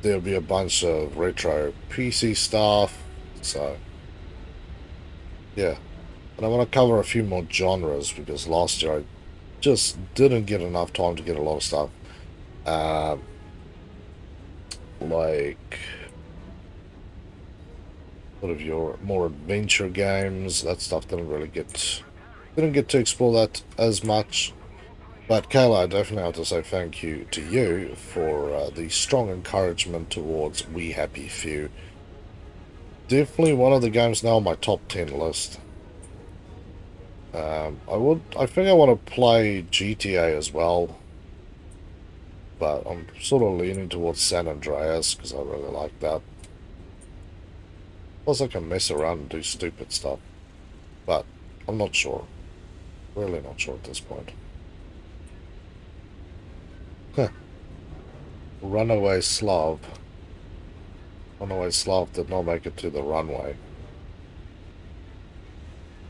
There'll be a bunch of retro PC stuff. So, Yeah. And I want to cover a few more genres because last year I just didn't get enough time to get a lot of stuff. Um, like sort of your more adventure games, that stuff didn't get to explore that as much. But Kayla, I definitely have to say thank you to you for the strong encouragement towards We Happy Few. Definitely one of the games now on my top 10 list. I think I want to play GTA as well, but I'm sort of leaning towards San Andreas because I really like that. Plus, I can mess around and do stupid stuff, but I'm not sure. Really not sure at this point. Huh. Runaway Slav. Runaway Slav did not make it to the runway.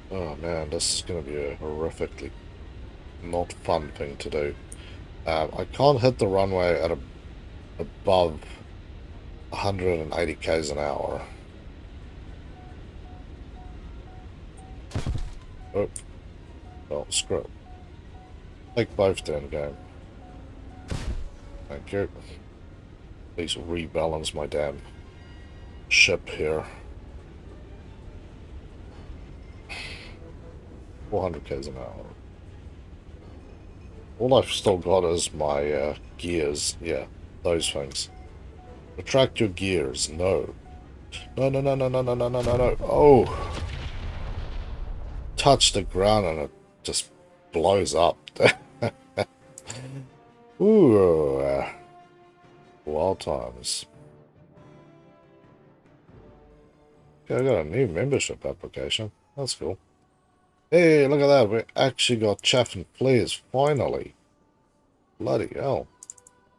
Oh man, this is going to be a horrifically not fun thing to do. I can't hit the runway at above 180 k's an hour. Oh, well, screw it. Take both then, game. Thank you. Please rebalance my damn ship here. 400 k's an hour. All I've still got is my gears. Yeah, those things. Retract your gears. No. No, no, no, no, no, no, no, no, no, no. Oh! Touch the ground and it just blows up. Ooh. Wild times. Okay, I got a new membership application. That's cool. Hey, look at that. We actually got chaff and flares, finally. Bloody hell.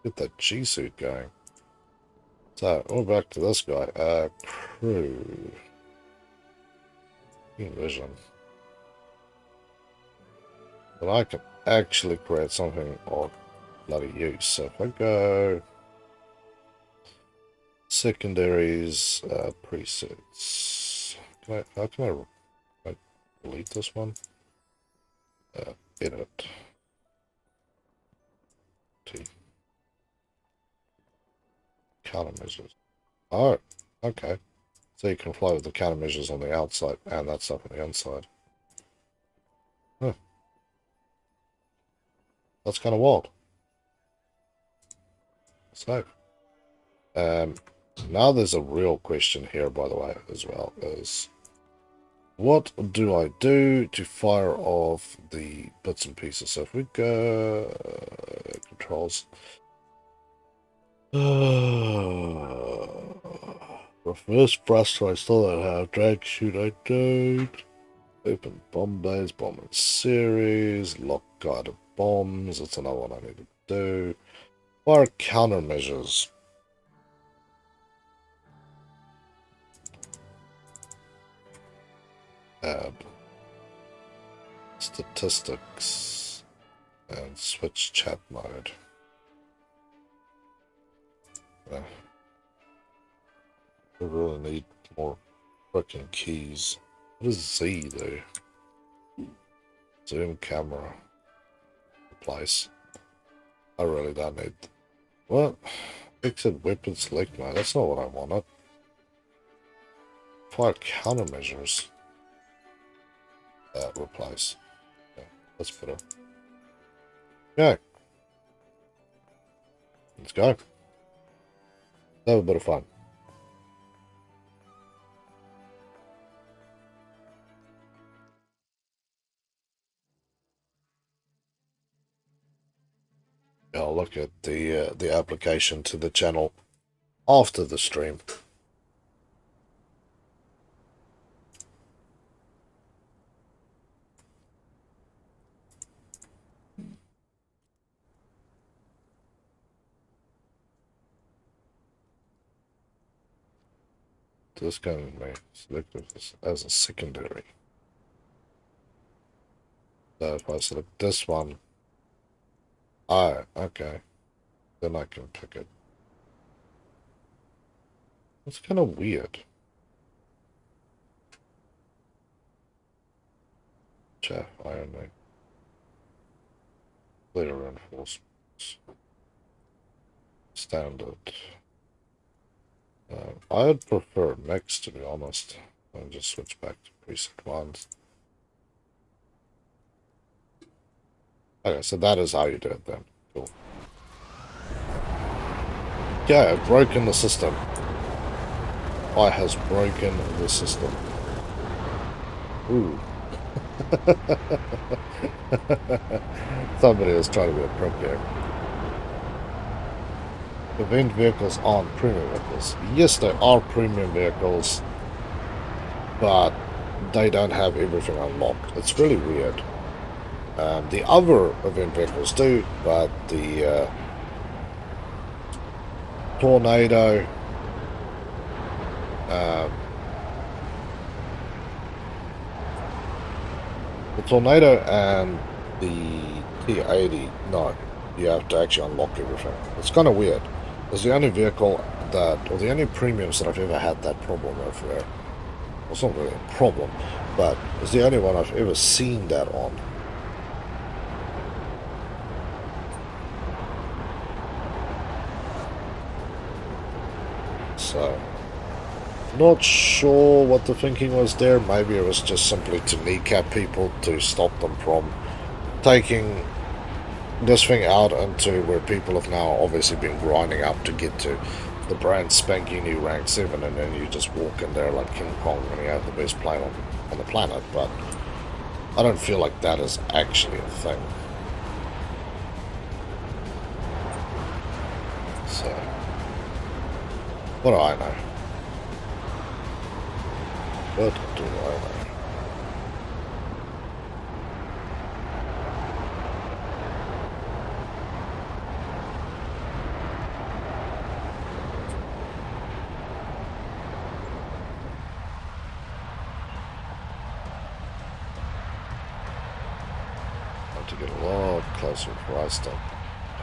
Get that G-suit going. So, we're back to this guy. Crew. Vision. But I can actually create something of bloody use. So if I go... Secondaries, presets. How can I delete this one? Edit. T. Countermeasures. Oh, okay. So you can fly with the countermeasures on the outside and that stuff on the inside. Huh. That's kind of wild. So, now there's a real question here, by the way, as well, is what do I do to fire off the bits and pieces? So if we go controls, reverse thrust, I still don't have. Drag shoot, I don't. Open bomb bays, bomb in series, lock guided bombs. That's another one I need to do. Fire countermeasures. Add statistics and switch chat mode. I really need more freaking keys. What does Z do? Zoom camera. Replace. I really don't need. What? Exit weapon select mode. That's not what I wanted. Fire countermeasures. Replace. Yeah, that's better. Okay. Let's go. Have a bit of fun. I'll look at the application to the channel after the stream. This can be selected as a secondary. So if I select this one, oh, okay, then I can pick it. It's kind of weird. chaff only. Clear reinforcements. Standard. I'd prefer mix, to be honest. I'll just switch back to preset ones. Okay, so that is how you do it then. Cool. Yeah, I've broken the system. I has broken the system. Ooh. Somebody was trying to be a pro here. Event vehicles aren't premium vehicles. Yes, they are premium vehicles, but they don't have everything unlocked. It's really weird. The other event vehicles do, but the Tornado, and the T80, no, you have to actually unlock everything. It's kind of weird. It's the only vehicle that, or the only premiums that I've ever had that problem with. Where, well, it's not really a problem, but it's the only one I've ever seen that on. So, not sure what the thinking was there. Maybe it was just simply to kneecap people to stop them from taking this thing out into where people have now obviously been grinding up to get to the brand spanking new rank 7, and then you just walk in there like King Kong and you have the best plane on the planet. But I don't feel like that is actually a thing. So, what do I know? What do I know? To get a lot closer before I start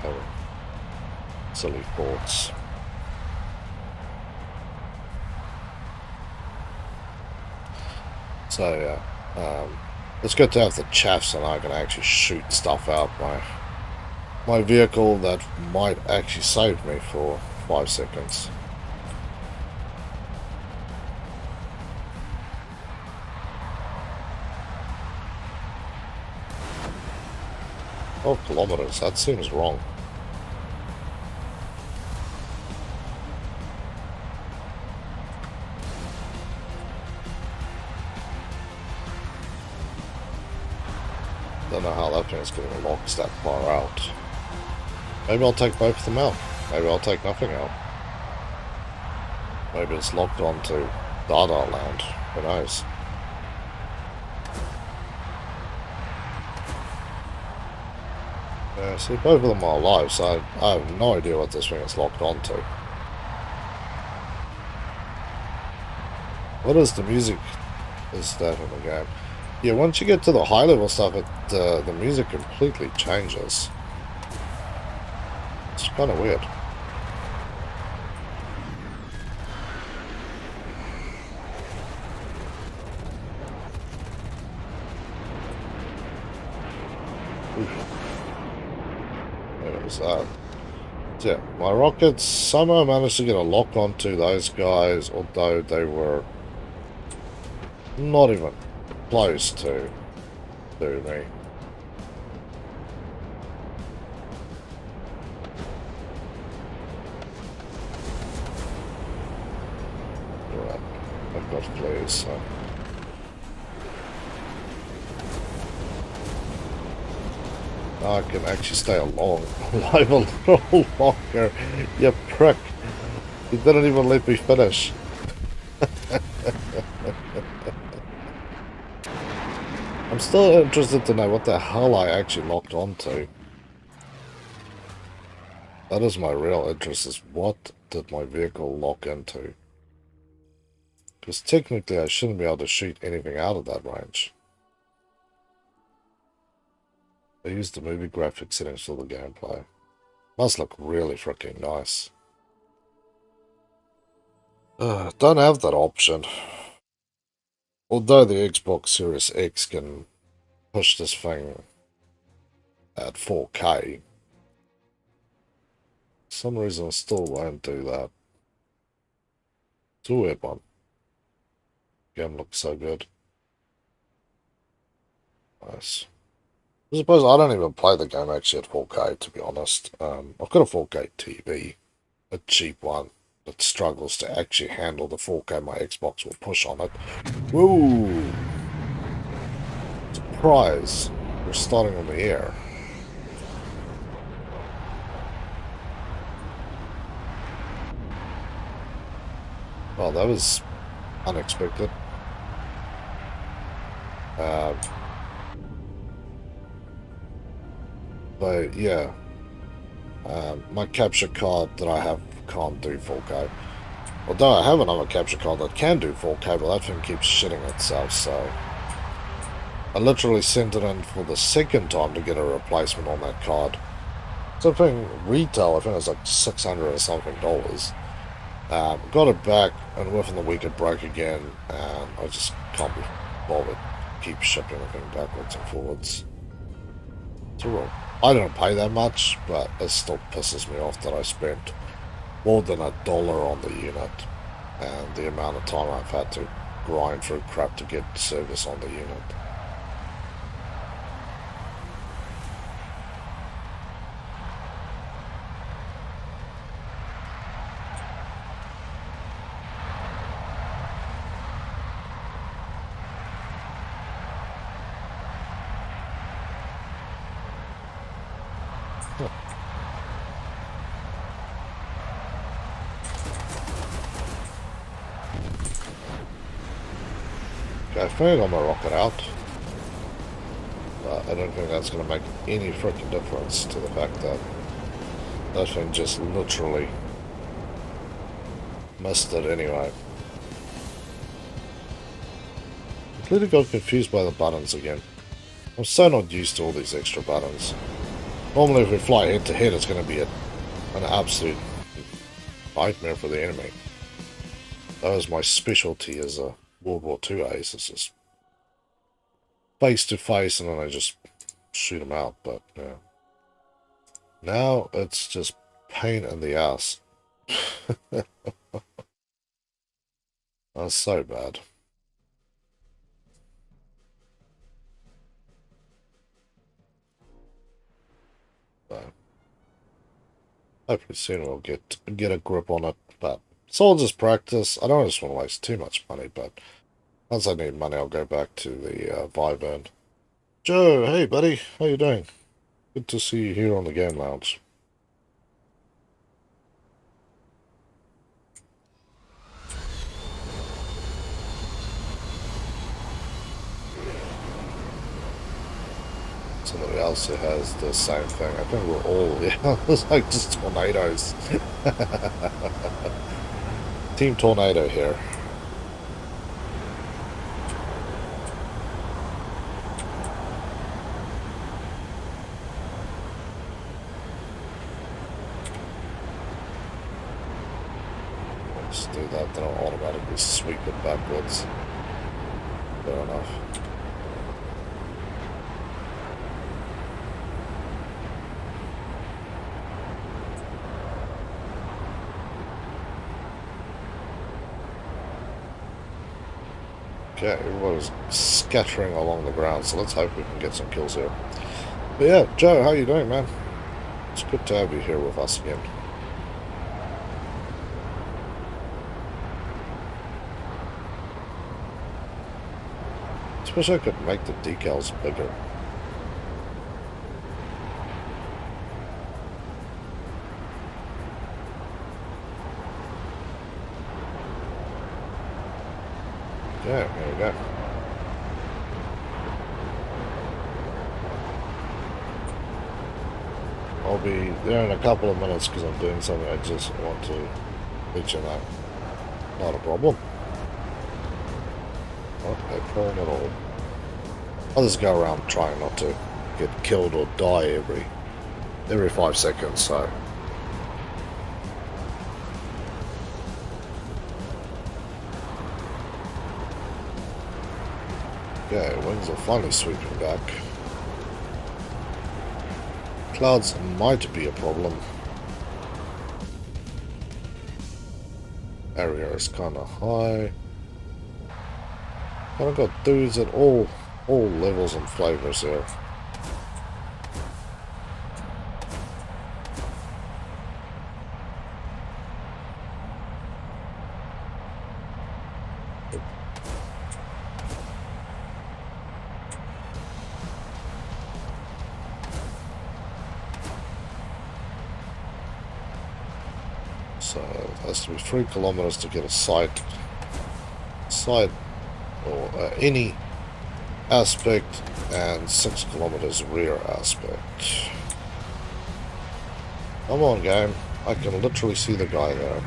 having silly thoughts. So yeah, it's good to have the chaff so I can actually shoot stuff out my vehicle that might actually save me for 5 seconds. 12 kilometers, that seems wrong. Don't know how that thing's getting locked that far out. Maybe I'll take both of them out. Maybe I'll take nothing out. Maybe it's locked onto Dada Land. Who knows? Yeah, see, both of them are alive, so I have no idea what this thing is locked onto. What is the music? Is that in the game? Yeah, once you get to the high level stuff, the music completely changes. It's kind of weird. So, yeah, my rockets somehow managed to get a lock onto those guys, although they were not even close to me. Alright, I've got flares, so. I can actually stay alive a little longer. You prick. You didn't even let me finish. I'm still interested to know what the hell I actually locked onto. That is my real interest, is what did my vehicle lock into? Because technically I shouldn't be able to shoot anything out of that range. I used the movie graphics settings for the gameplay. Must look really freaking nice. Don't have that option. Although the Xbox Series X can push this thing at 4K. For some reason I still won't do that. It's a weird one. Game looks so good. Nice. I suppose I don't even play the game actually at 4K, to be honest. I've got a 4K TV, a cheap one that struggles to actually handle the 4K my Xbox will push on it. Woo! Surprise! We're starting on the air. Well, that was unexpected. But yeah, my capture card that I have can't do 4K. Although I have another capture card that can do 4K, but that thing keeps shitting itself, so... I literally sent it in for the second time to get a replacement on that card. Something retail, I think it was like $600 or something dollars. Got it back, and within the week it broke again, and I just can't be bothered. Keep shipping the thing backwards and forwards. It's all right. I don't pay that much, but it still pisses me off that I spent more than $1 on the unit, and the amount of time I've had to grind through crap to get service on the unit. I think I'm gonna rock it out, but I don't think that's gonna make any freaking difference to the fact that that thing just literally missed it anyway. Completely got confused by the buttons again. I'm so not used to all these extra buttons. Normally if we fly head to head it's gonna be an absolute nightmare for the enemy. That was my specialty as a World War II ace. It's just face to face and then I just shoot them out, but yeah. Now it's just pain in the ass. That's so bad. So, hopefully soon we'll get a grip on it, but it's all just practice. I don't just want to waste too much money, but once I need money, I'll go back to the Vyvern. Joe, hey buddy, how you doing? Good to see you here on the Game Lounge. Somebody else who has the same thing. I think we're all, yeah, it's like just tornadoes. Team Tornado here. Just do that, then I'll automatically sweep it backwards. Fair enough. Okay, everybody's scattering along the ground, so let's hope we can get some kills here. But yeah, Joe, how you doing, man? It's good to have you here with us again. I wish I could make the decals bigger. Yeah, there we go. I'll be there in a couple of minutes because I'm doing something I just want to let you know. Not a problem. Not a problem at all. I'll just go around trying not to get killed or die every 5 seconds, so... Okay, winds are finally sweeping back. Clouds might be a problem. Area is kind of high. Kind of got dudes at all levels and flavors here. So it has to be 3 kilometers to get a site or any aspect, and 6 kilometers rear aspect. Come on, game. I can literally see the guy there.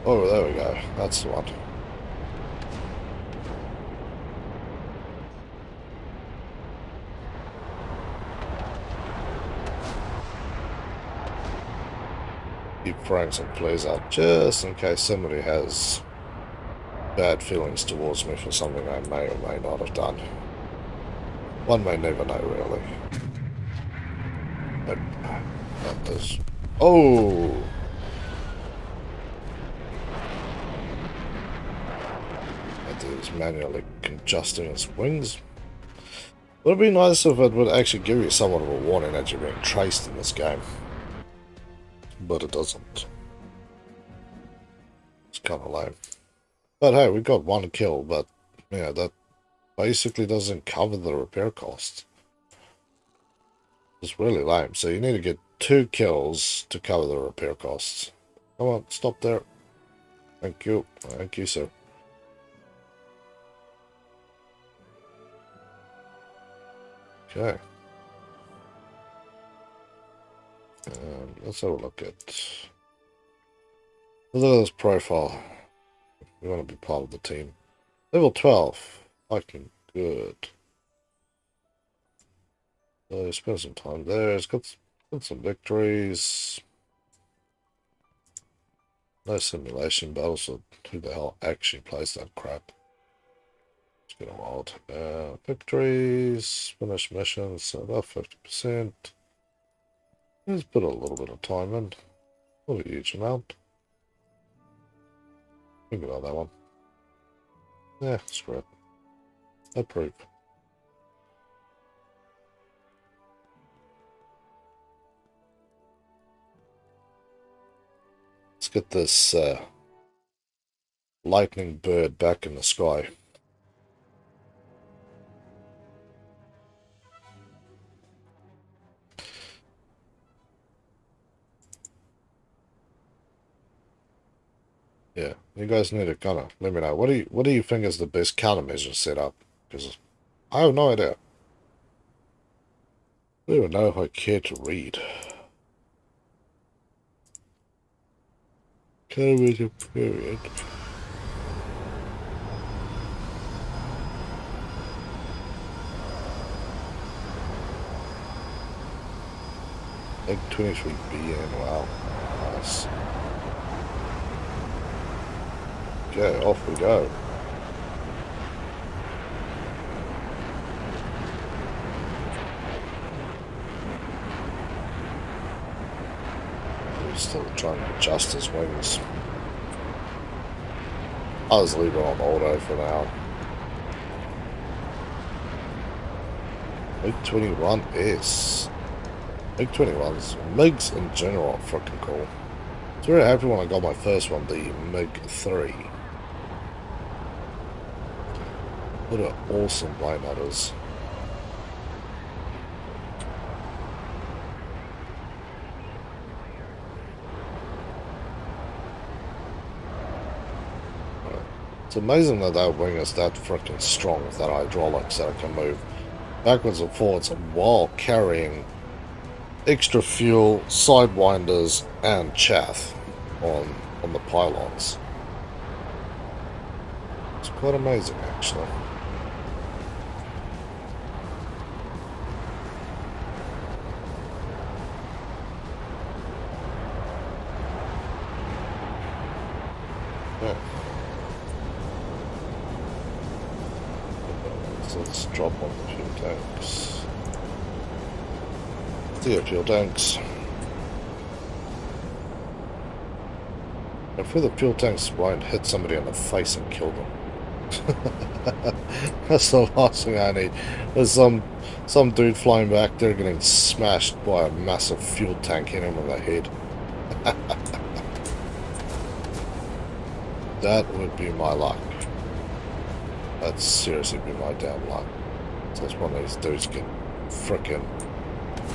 Oh, there we go. That's the one. Keep throwing some plays out just in case somebody has bad feelings towards me for something I may or may not have done. One may never know, really. But that is... Oh! That is manually congesting its wings. Would it be nice if it would actually give you somewhat of a warning that you're being traced in this game? But it doesn't. It's kind of lame. But hey, we got 1 kill, but yeah, that basically doesn't cover the repair costs. It's really lame. So you need to get 2 kills to cover the repair costs. Come on, stop there. Thank you. Thank you, sir. Okay. Let's have a look at this profile. We want to be part of the team. Level 12. Fucking good. So spend some time there. It's got some victories. No simulation battles, so who the hell actually plays that crap? It's been a while. Victories, finish missions, so about 50%. Let's put a little bit of time in. Not a huge amount. Think about that one. Yeah, screw it. Approve. Let's get this lightning bird back in the sky. Yeah, you guys need to kind of let me know. What do you think is the best countermeasure setup? Because I have no idea. I don't even know if I care to read. Countermeasure period. Like 23 BN, wow. Nice. Okay, off we go. He's still trying to adjust his wings. I'll just leave it on auto for now. MiG-21S. MiG-21s. MiGs in general are freaking cool. I was very happy when I got my first one, the MiG-3. What an awesome plane that is. It's amazing that that wing is that freaking strong with that hydraulics that it can move backwards and forwards while carrying extra fuel, sidewinders, and chaff on the pylons. It's quite amazing, actually. Yeah. So let's drop on the fuel tanks. See ya, fuel tanks. Hopefully the fuel tanks won't hit somebody in the face and kill them. That's the last thing I need. There's some dude flying back there getting smashed by a massive fuel tank hitting him in the head. That would be my luck. That'd seriously be my damn luck. So it's one of these dudes get frickin'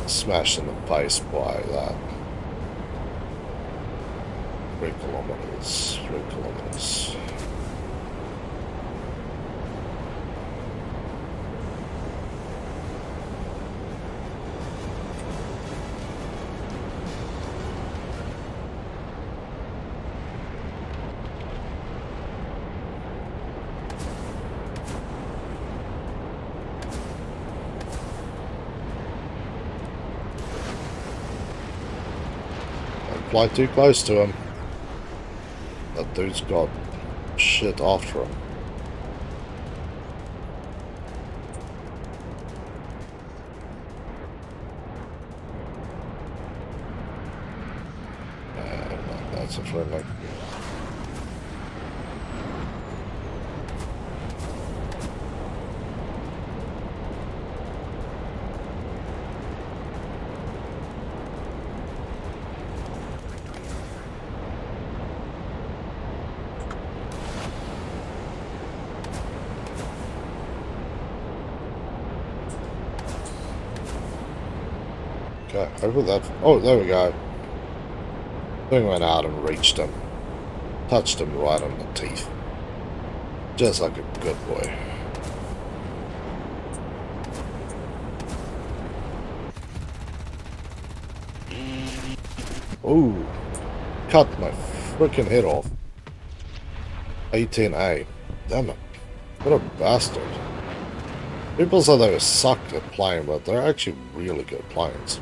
smashed in the face by that. 3 kilometers. 3 kilometers. Fly too close to him. That dude's got shit after him. That's a friendly. Okay, over that. Oh, there we go. Thing went out and reached him. Touched him right on the teeth. Just like a good boy. Ooh. Cut my freaking head off. 18A. Damn it. What a bastard. People said they were sucked at playing, but they're actually really good planes.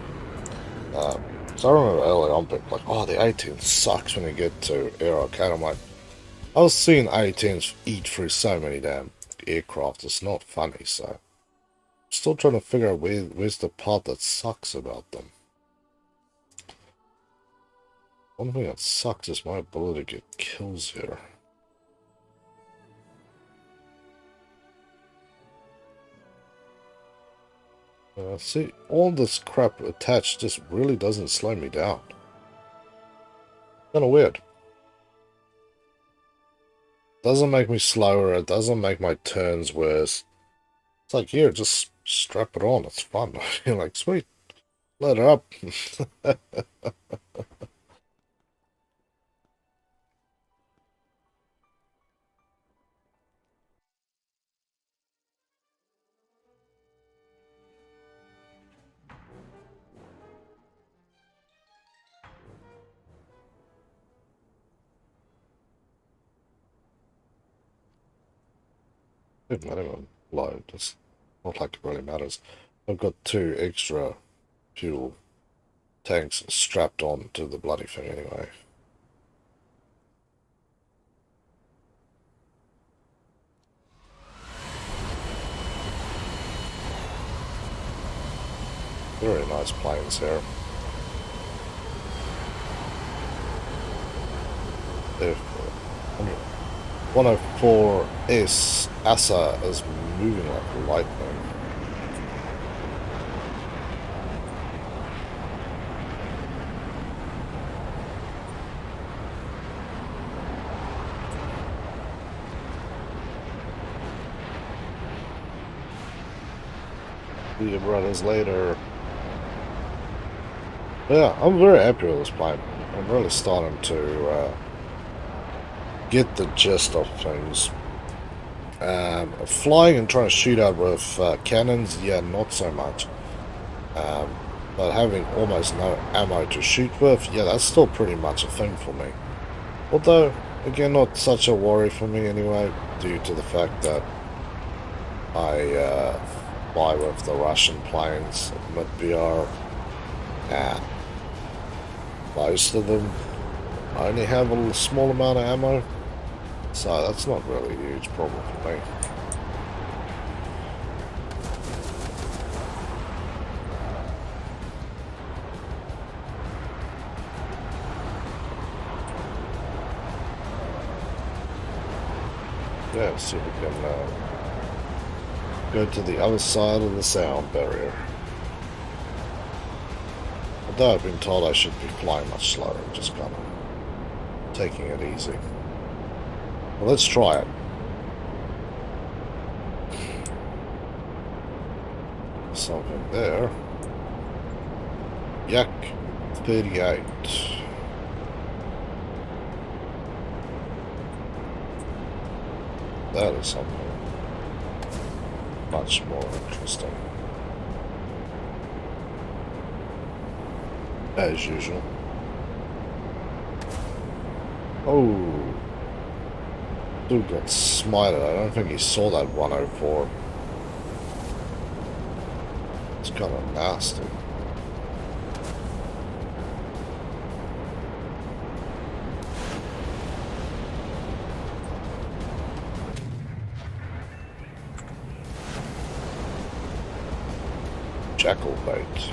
So I remember early on people like, oh, the 18 sucks when you get to Air Arcade. I'm like, I was seeing 18s eat through so many damn aircraft. It's not funny, so I'm still trying to figure out where's the part that sucks about them. One thing that sucks is my ability to get kills here. See, all this crap attached just really doesn't slow me down. Kinda weird. Doesn't make me slower, it doesn't make my turns worse. It's like, here, just strap it on, it's fun. You're like, sweet, let her up. Not even load, it's not like it really matters. I've got 2 extra fuel tanks strapped on to the bloody thing anyway. Very nice planes here. They're 104S ASA is moving like lightning. See you brothers later. Yeah, I'm very happy with this plane. I'm really starting to get the gist of things. Flying and trying to shoot out with cannons, yeah, not so much. But having almost no ammo to shoot with, yeah, that's still pretty much a thing for me. Although, again, not such a worry for me anyway, due to the fact that I fly with the Russian planes, mid-BR, and most of them only have a small amount of ammo. So that's not really a huge problem for me. Yeah, let's see if we can go to the other side of the sound barrier. Although I've been told I should be flying much slower, just kind of taking it easy. Well, let's try it. Something there. Yak 38. That is something much more interesting. As usual. Oh. Dude got smited. I don't think he saw that 104. It's kind of nasty. Jackal bait.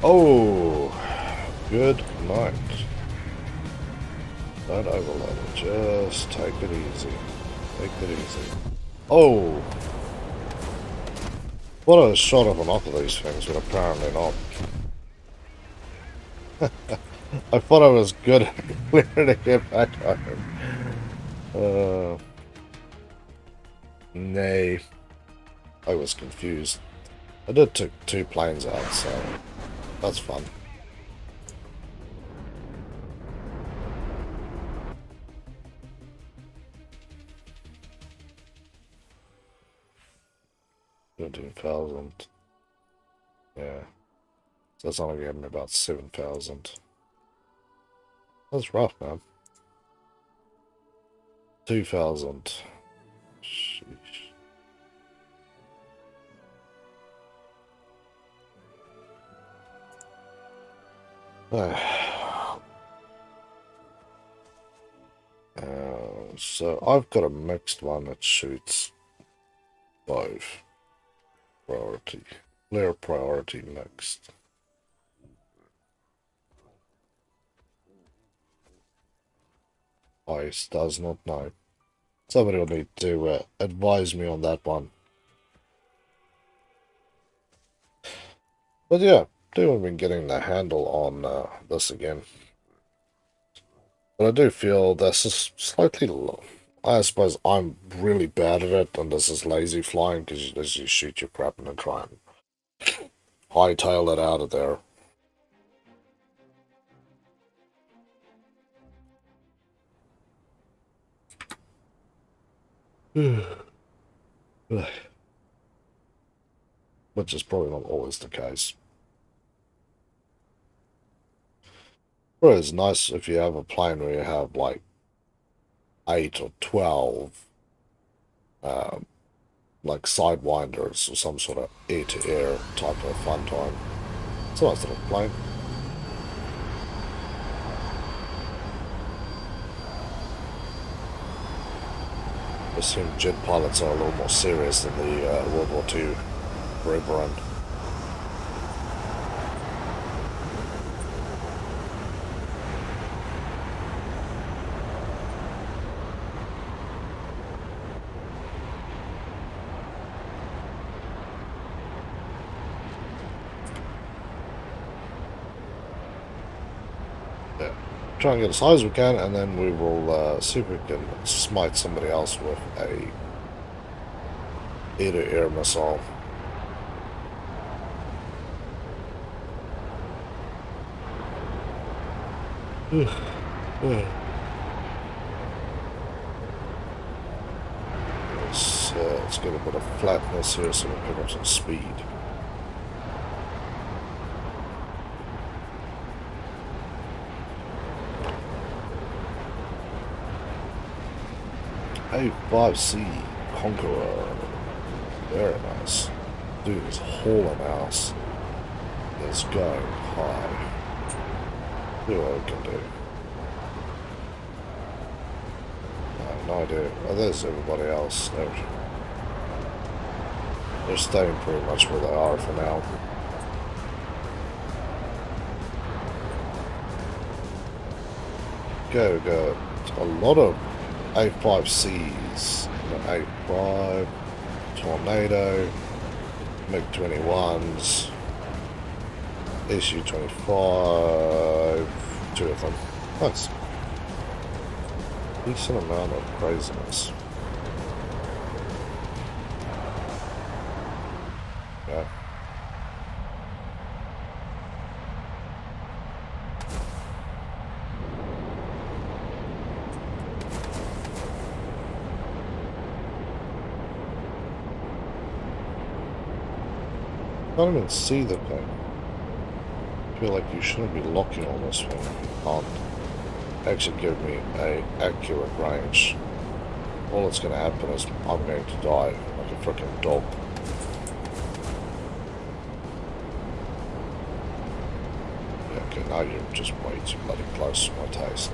Oh, good night. Don't overload it. Just take it easy. Take it easy. Oh! Thought I was shot off enough of these things, but apparently not. I thought I was good at clearing it back home. Nay. I was confused. I did take 2 planes out, so that's fun. $17,000. Yeah. So that's only getting about 7,000. That's rough, man. 2,000. Sheesh. So I've got a mixed one that shoots both. Priority. Flare priority mixed. Ice does not know. Somebody will need to advise me on that one. But yeah, I've been getting the handle on this again. But I do feel this is slightly low. I suppose I'm really bad at it, and this is lazy flying because you shoot your crap and then try and hightail it out of there. Which is probably not always the case. But it's nice if you have a plane where you have like 8 or 12 like sidewinders or some sort of air-to-air type of fun time. It's a nice little plane. I assume jet pilots are a little more serious than the World War II forever end. Try and get as high as we can, and then we will see if we can smite somebody else with a air-to-air missile. Let's get a bit of flatness here so we can pick up some speed. A5C Conqueror. Very nice. Dude is hauling ass. It's going high. See what we can do. No idea. Oh, there's everybody else. They're staying pretty much where they are for now. Okay, we got a lot of A5Cs. A5, Tornado, MiG-21s, SU-25, 2 of them. Nice. Decent amount of craziness. Yeah. I don't even see the thing. I feel like you shouldn't be locking on this one. You can't actually give me an accurate range. All that's going to happen is I'm going to die like a freaking dog. Yeah, okay, now you're just way too bloody close to my taste.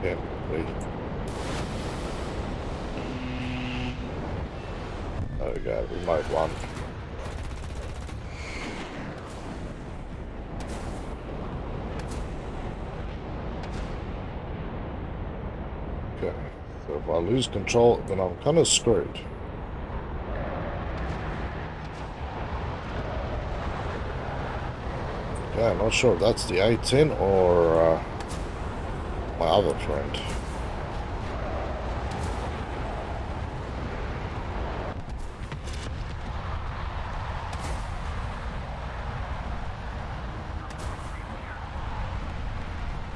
Yeah, please. There we go, we made one. Okay, so if I lose control, then I'm kind of screwed. Okay, I'm not sure if that's the A10 or my other friend.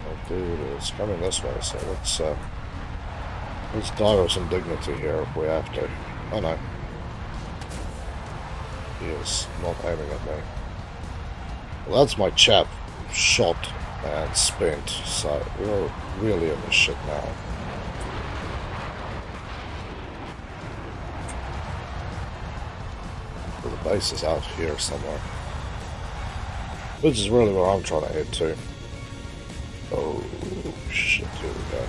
Oh, dude, it's coming this way, so let's die with some dignity here if we have to. Oh no. He is not aiming at me. Well, that's my chap shot and spent, so we're really in the shit now. Well, the base is out here somewhere, which is really where I'm trying to head to. Oh shit, here we go.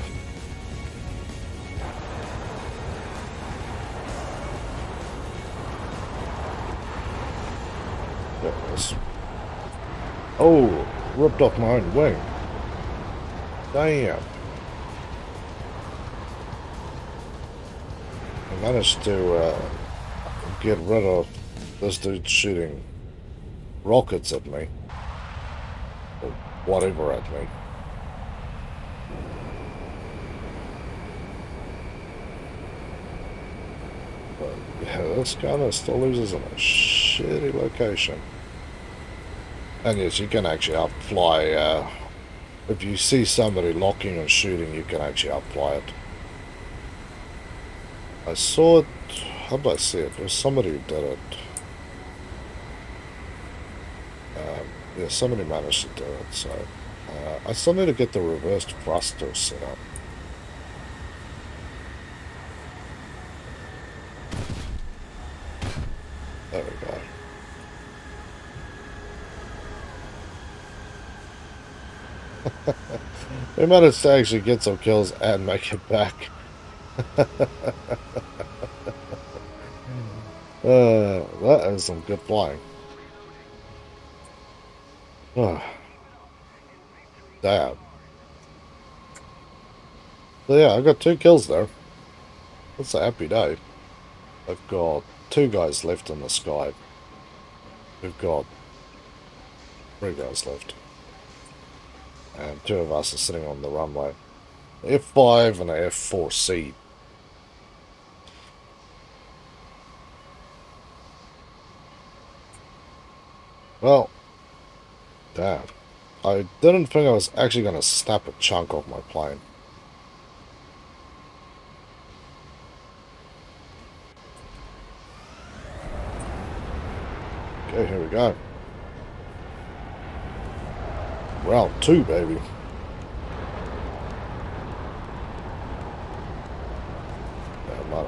Goodness. Oh, ripped off my own wing. Damn. I managed to get rid of this dude shooting rockets at me. Or whatever at me. But yeah, this kind of still loses in a shitty location. And yes, you can actually outfly, if you see somebody locking and shooting, you can actually outfly it. I saw it, how did I see it? There was somebody who did it. Yeah, somebody managed to do it, so. I still need to get the reversed thruster set up. There we go. We managed to actually get some kills and make it back. That is some good flying. Damn. So yeah, I got 2 kills there. That's a happy day. I've got 2 guys left in the sky. We've got 3 guys left. And 2 of us are sitting on the runway. F5 and a F4C. Well, damn. I didn't think I was actually going to snap a chunk off my plane. Okay, here we go. Round 2, baby.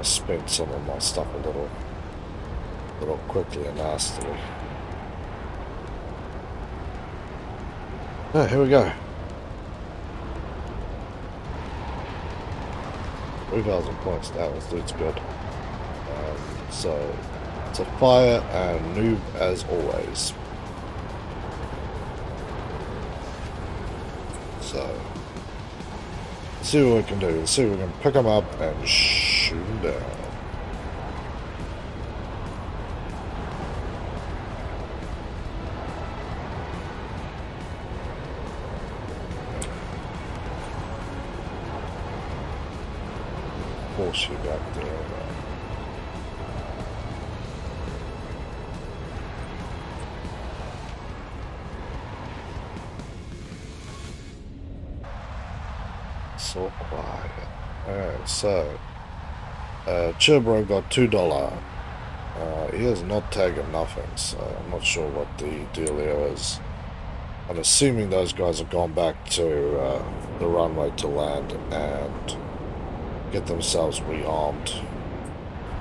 to spend some of my stuff a little quickly and nastily. Oh, here we go. 3,000 points. That dude's good. So it's a fire and noob as always. So let's see what we can do. Let's see if we can pick them up and shoot them down. Force you back there. So quiet. Alright, so Chibro got $2. He has not tagged nothing, so I'm not sure what the dealio is. I'm assuming those guys have gone back to the runway to land and get themselves rearmed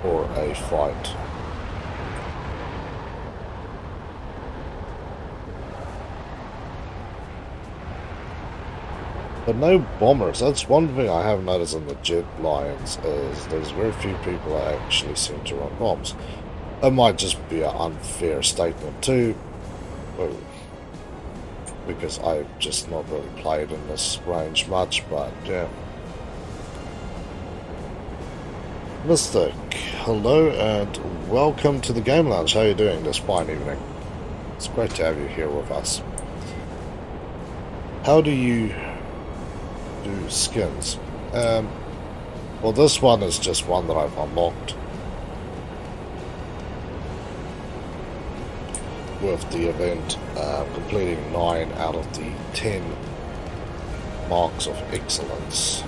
for a fight. But no bombers. That's one thing I have noticed in the Jet Lions is there's very few people that actually seem to run bombs. It might just be an unfair statement too, because I've just not really played in this range much, but yeah. Mystic, hello and welcome to the Game Lounge. How are you doing this fine evening? It's great to have you here with us. How do you do skins? Well, this one is just one that I've unlocked with the event, completing 9 out of the 10 marks of excellence.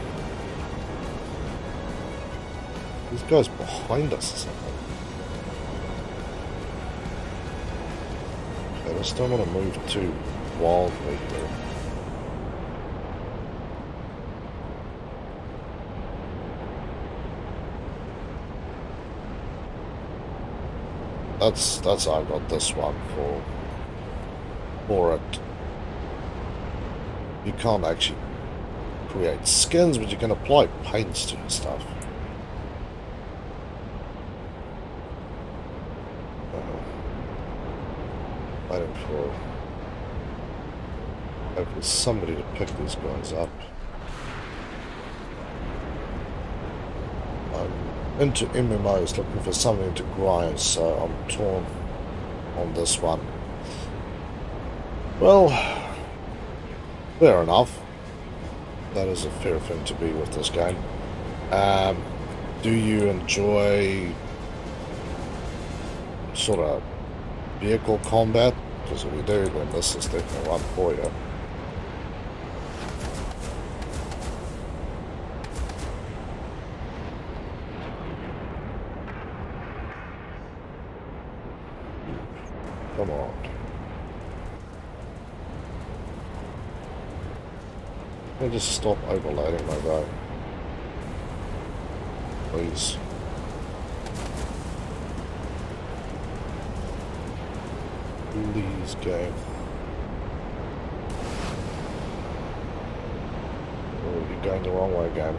These guys behind us or something. Okay, I just don't want to move too wildly here. That's how I got this one for it. You can't actually create skins, but you can apply paints to your stuff. Waiting for somebody to pick these guys up. I'm into MMOs, looking for something to grind, so I'm torn on this one. Well, fair enough. That is a fair thing to be with this game. Do you enjoy sort of vehicle combat? Because if you do, then this is definitely one for you. Come on. Can I just stop overloading my guy? Please. Please go. Oh, you're going the wrong way again.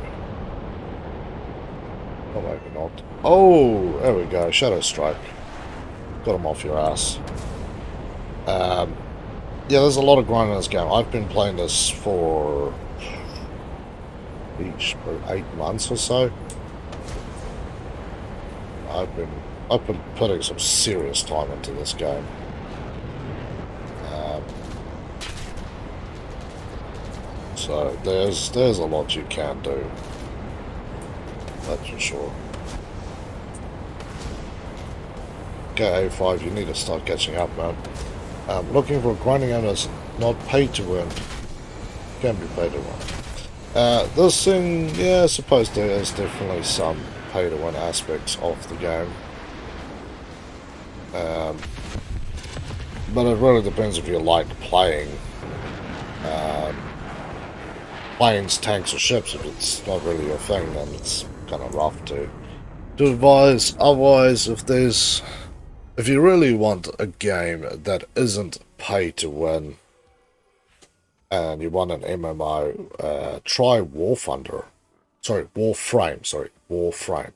Oh, maybe not. Oh, there we go. Shadow Strike. Got him off your ass. Yeah, there's a lot of grind in this game. I've been playing this for about 8 months or so. I've been putting some serious time into this game. So there's a lot you can do. That's for sure. Okay, A5, you need to start catching up, man. Looking for a grinding game that's not paid to win. Can be paid to win. This thing, yeah, I suppose there is definitely some pay to win aspects of the game. But it really depends if you like playing planes, tanks or ships. If it's not really your thing, then it's kind of rough to to advise. Otherwise, if you really want a game that isn't pay to win and you want an MMO, try War Thunder. Sorry, Warframe. Sorry, Warframe.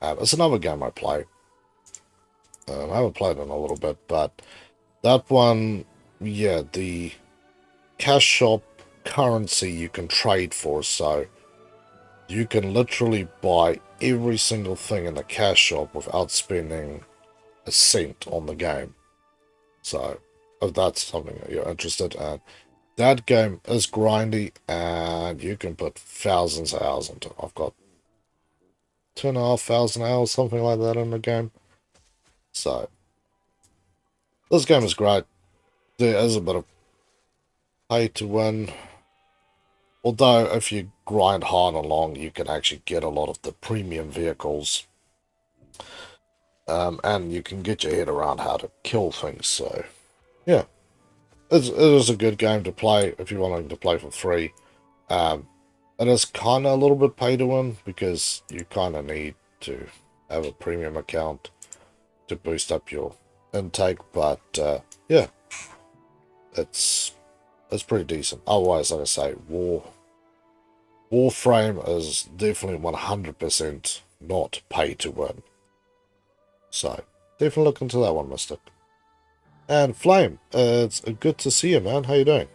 It's another game I play. I haven't played it in a little bit, but that one, yeah, the cash shop currency you can trade for, so you can literally buy every single thing in the cash shop without spending a cent on the game. So, if that's something that you're interested in, that game is grindy and you can put thousands of hours into it. I've got 2,500 hours, something like that in the game. So, this game is great. There is a bit of pay to win. Although, if you grind hard and long, you can actually get a lot of the premium vehicles. And you can get your head around how to kill things. So, yeah. It is a good game to play if you're wanting to play for free. It is kind of a little bit pay to win because you kind of need to have a premium account to boost up your intake. But yeah, it's pretty decent. Otherwise, like I say, Warframe is definitely 100% not pay to win. So definitely look into that one, Mystic. And Flame, it's good to see you, man. How you doing?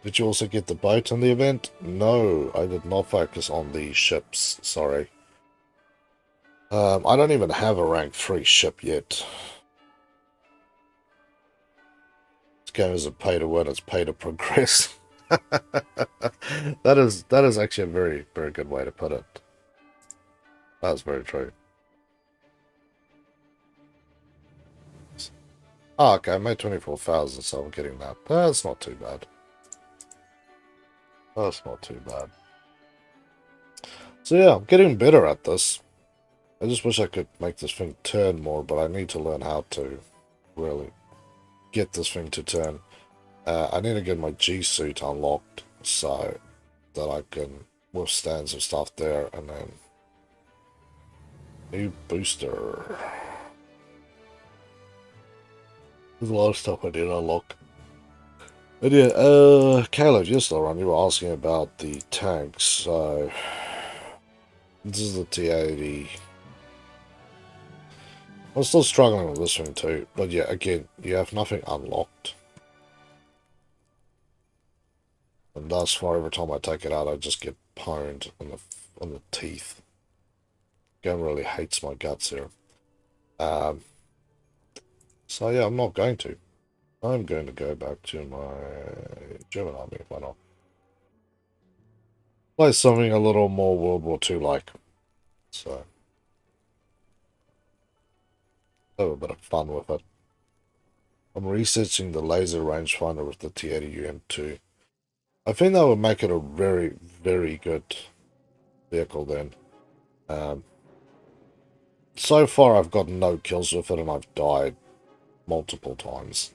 Did you also get the boat in the event? No, I did not focus on the ships. Sorry. I don't even have a rank 3 ship yet. This game isn't pay to win, it's pay to progress. That is actually a very, very good way to put it. That's very true. Oh, okay, I made 24,000, so I'm getting that. That's not too bad. That's not too bad. So yeah, I'm getting better at this. I just wish I could make this thing turn more, but I need to learn how to really get this thing to turn. I need to get my G suit unlocked so that I can withstand some stuff there, and then new booster. There's a lot of stuff I did unlock. But yeah, Caleb, you're still around. You were asking about the tanks, so this is the T80. I'm still struggling with this one too, but yeah, again, you have nothing unlocked. And thus far, every time I take it out, I just get pwned on the teeth. Game really hates my guts here. So yeah, I'm not going to. I'm going to go back to my German army, why not? Play something a little more World War II like. So have a bit of fun with it. I'm researching the laser rangefinder with the T80 UM2. I think that would make it a very, very good vehicle then. So far I've got no kills with it and I've died multiple times.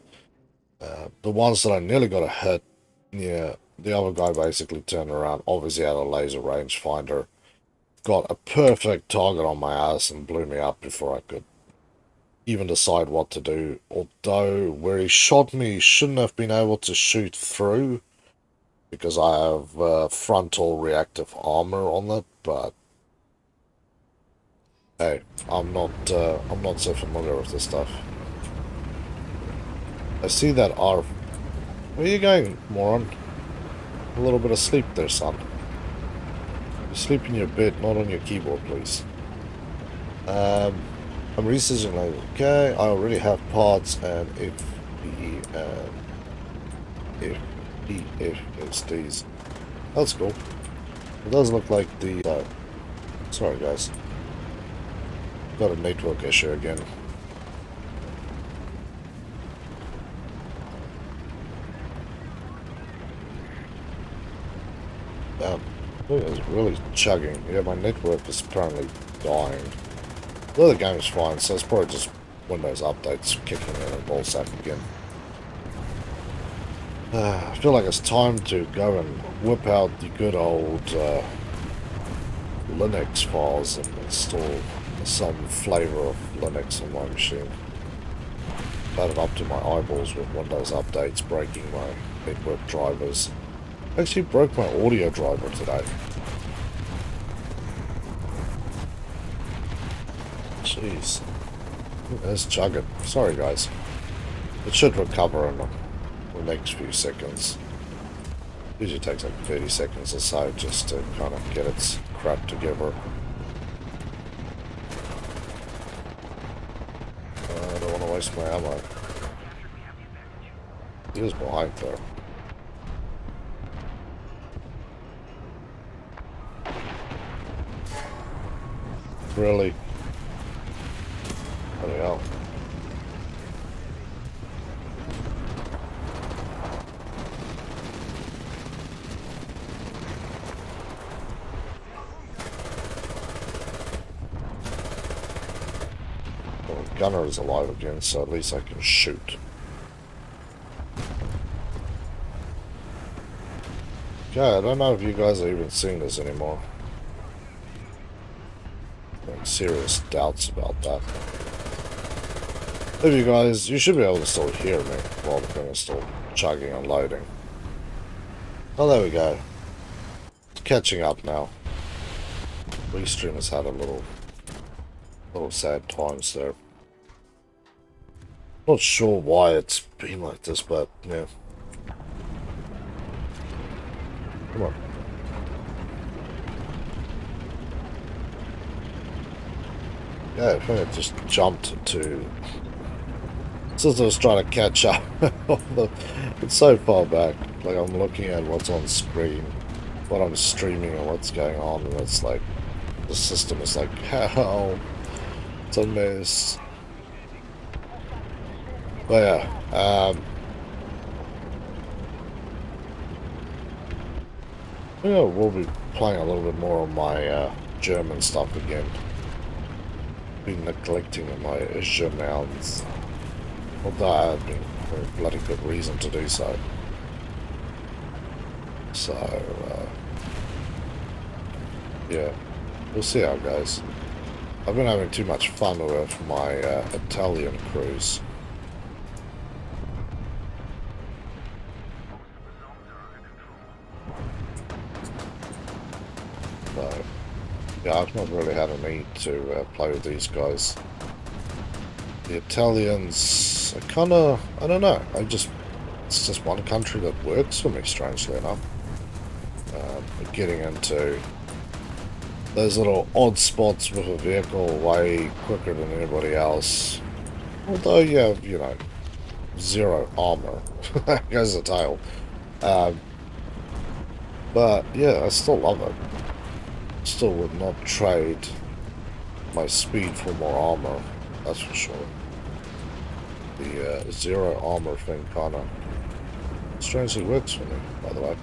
The ones that I nearly got a hit, yeah, the other guy basically turned around, obviously had a laser rangefinder, got a perfect target on my ass and blew me up before I could even decide what to do. Although where he shot me, he shouldn't have been able to shoot through because I have frontal reactive armor on it, but hey, I'm not so familiar with this stuff. I see that R. Where are you going, moron? A little bit of sleep there, son. You sleep in your bed, not on your keyboard, please. I'm researching later. Okay, I already have parts and FEFSDs. That's cool. It does look like the. Sorry, guys. Got a network issue again. Look, it's really chugging. Yeah, my network is apparently dying. The other game is fine, so it's probably just Windows updates kicking in and ball sack again. I feel like it's time to go and whip out the good old Linux files and install some flavor of Linux on my machine. Got it up to my eyeballs with Windows updates breaking my network drivers. Actually broke my audio driver today. Jeez. There's chugging. Sorry guys. It should recover in the next few seconds. Usually takes like 30 seconds or so just to kind of get its crap together. I don't want to waste my ammo. He is behind though. Really? Bloody hell. Well, Gunner is alive again, so at least I can shoot. Okay, I don't know if you guys are even seeing this anymore. Like, serious doubts about that. If you guys, you should be able to still hear me while the thing is still chugging and loading. Oh, there we go. It's catching up now. Restream has had a little sad times there. Not sure why it's been like this, but yeah. Come on. Yeah, I think it just jumped to... Since I was trying to catch up. It's so far back. Like, I'm looking at what's on screen, what I'm streaming and what's going on, and it's like... The system is like, how? It's a mess. But yeah, yeah, we'll be playing a little bit more on my German stuff again. Been neglecting my Germans. Although I had been for a bloody good reason to do so. So, yeah, we'll see how it goes. I've been having too much fun with my Italian cruise. So, yeah, I've not really had a need to play with these guys. The Italians, I don't know, it's just one country that works for me, strangely enough. Getting into those little odd spots with a vehicle way quicker than anybody else. Although you have, you know, zero armor. Goes the tail. But yeah, I still love it. Still would not trade my speed for more armor, that's for sure. The zero armor thing kinda strangely works for me, by the way.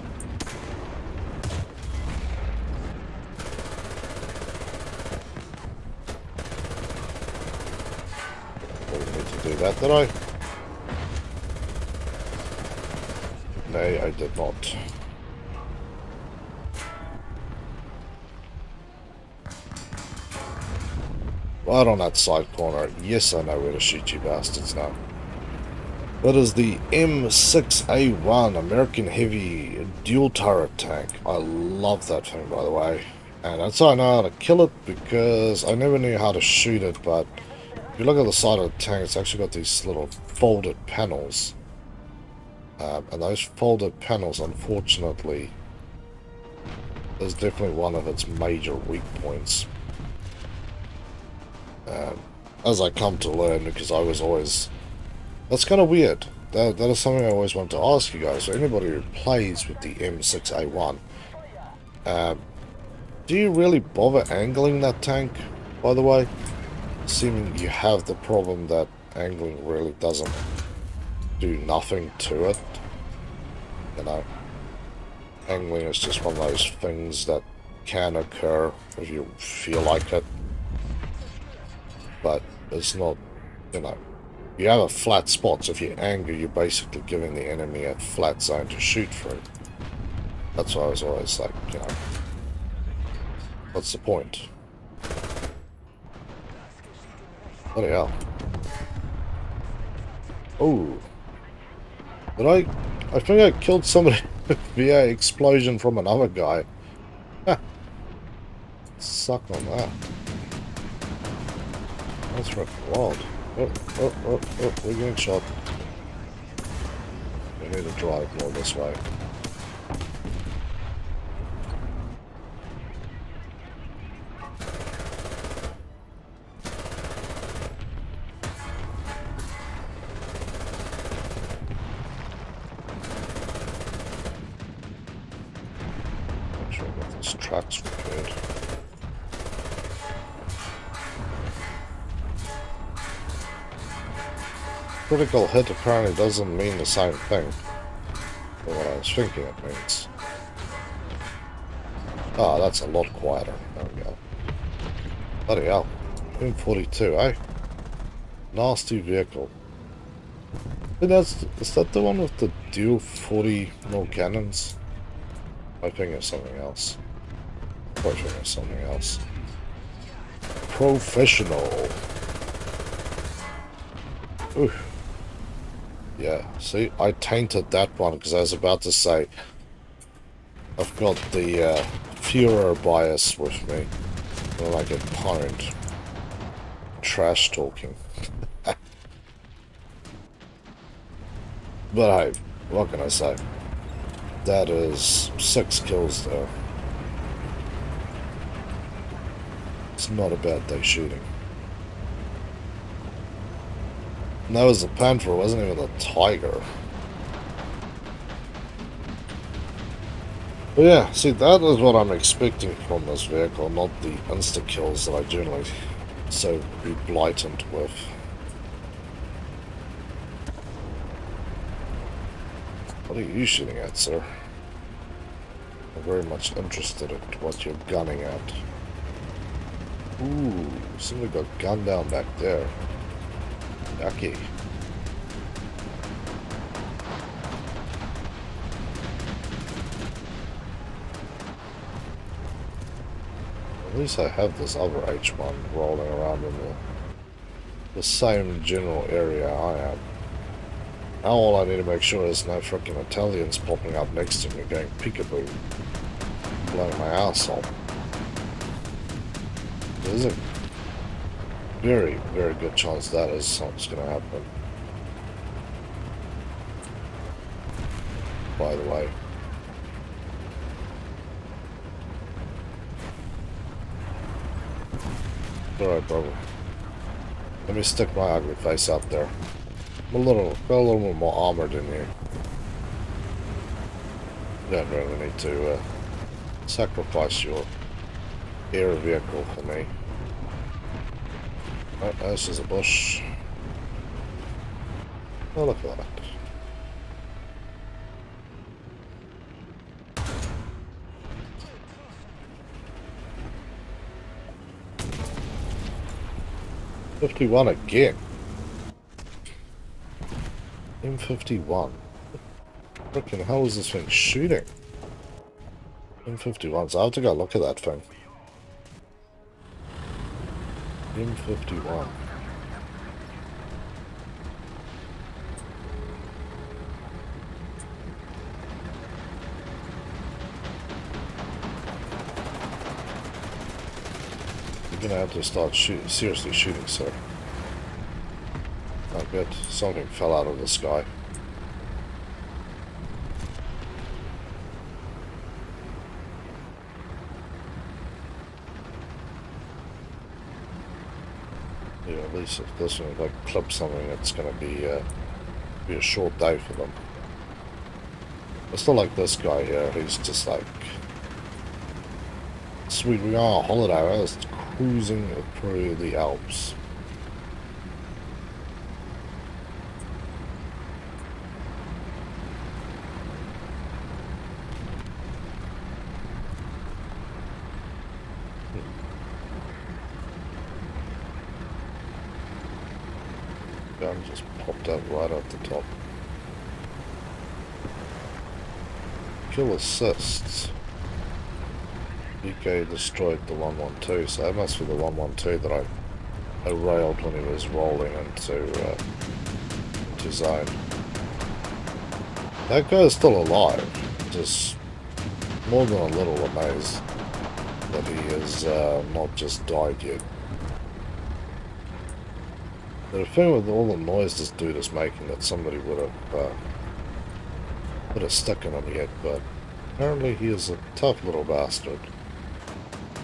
Do that, did I? Nay, I did not. Right on that side corner. Yes, I know where to shoot you bastards now. That is the M6A1 American Heavy Dual Turret Tank. I love that thing, by the way. And that's how I know how to kill it, because I never knew how to shoot it, but if you look at the side of the tank, it's actually got these little folded panels. And those folded panels, unfortunately, is definitely one of its major weak points. As I come to learn, because I was always... That's kind of weird. That is something I always want to ask you guys. So anybody who plays with the M6A1, do you really bother angling that tank, by the way? Assuming you have the problem that angling really doesn't do nothing to it. You know, angling is just one of those things that can occur if you feel like it. But it's not, you know, you have a flat spot, so if you anger, you're basically giving the enemy a flat zone to shoot through. That's why I was always like, you know, what's the point? Bloody hell. Oh. Did I... I think I killed somebody via explosion from another guy. Suck on that. That's freaking wild. Oh, we're getting shot. We need to drive more this way. Not sure what these trucks repaired. Critical hit apparently doesn't mean the same thing for what I was thinking it means. Ah, that's a lot quieter. There we go. Bloody hell. M42, eh? Nasty vehicle. Is that the one with the dual 40mm cannons? I think it's something else. I think it's something else. Professional. Ooh. Yeah, see, I tainted that one because I was about to say I've got the Führer bias with me when I get pwned. Trash talking. But hey, what can I say? That is 6 kills there. It's not a bad day shooting. And that was a panther, it wasn't even a tiger. But yeah, see, that is what I'm expecting from this vehicle, not the insta-kills that I generally so be blatant with. What are you shooting at, sir? I'm very much interested in what you're gunning at. Ooh, somebody got gunned down back there. Yucky. At least I have this other H1 rolling around in the same general area I am. Now all I need to make sure is no freaking Italians popping up next to me going peekaboo, blowing my ass off. There's a very, very good chance that is what's going to happen. By the way. Alright, brother. Let me stick my ugly face up there. I'm got a little bit more armored in here. You don't really need to sacrifice your air vehicle for me. Oh, this is a bush. Oh, look at that. M51 again. M51. Frickin' hell is this thing shooting? M51s. I have to go look at that thing. M51. You're gonna have to start seriously shooting, sir. I bet something fell out of the sky. Yeah, at least if this one like clips something, it's gonna be a short day for them. It's not like this guy here. He's just like, sweet, we're on a holiday. I was cruising through the Alps. Gun just popped up right at the top. Kill assists. BK destroyed the 112, so that must be the 112 that I railed when he was rolling into zone. That guy's still alive. Just more than a little amazed that he has not just died yet. The thing with all the noise this dude is making, that somebody would have stuck in him yet, but apparently he is a tough little bastard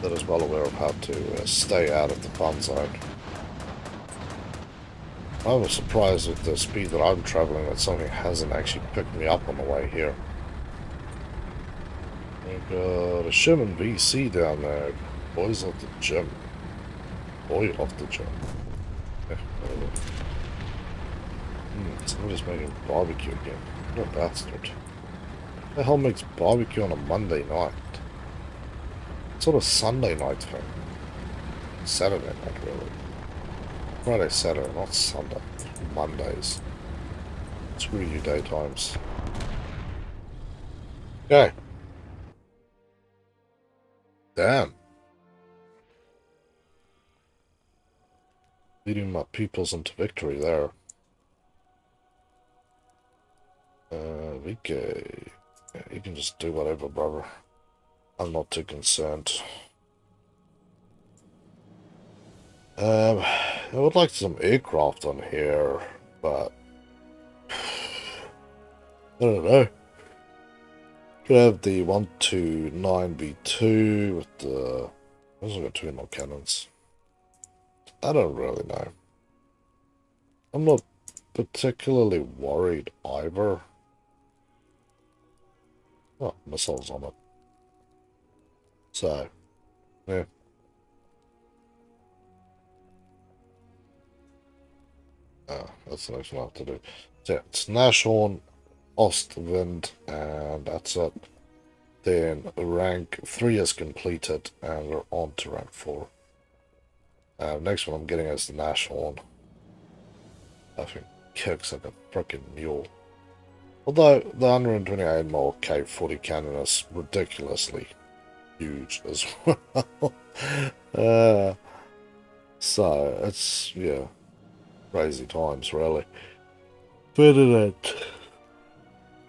that is well aware of how to stay out of the fun zone. I was surprised at the speed that I'm traveling that something hasn't actually picked me up on the way here. We've got a Sherman VC down there. Boys off the gym. Boy off the gym. Yeah, somebody's making barbecue again. What a bastard. Who the hell makes barbecue on a Monday night? It's sort of Sunday night thing. Saturday night, really. Friday, Saturday, not Sunday. Mondays. Screw you daytimes. Okay. Damn. Leading my peoples into victory there. VK. Yeah, you can just do whatever, brother. I'm not too concerned. I would like some aircraft on here, but I don't know. Could have the 129B2 with the... I've also got 2 more cannons. I don't really know. I'm not particularly worried either. Oh, missiles on it. So, yeah. That's the next one I have to do. So yeah, it's Nashorn, Ostwind, and that's it. Then rank 3 is completed, and we're on to rank 4. Next one I'm getting is the Nashorn. I think kicks like a freaking mule. Although the 128mm K40 cannon is ridiculously huge as well. So it's, yeah, crazy times really. Ferdinand.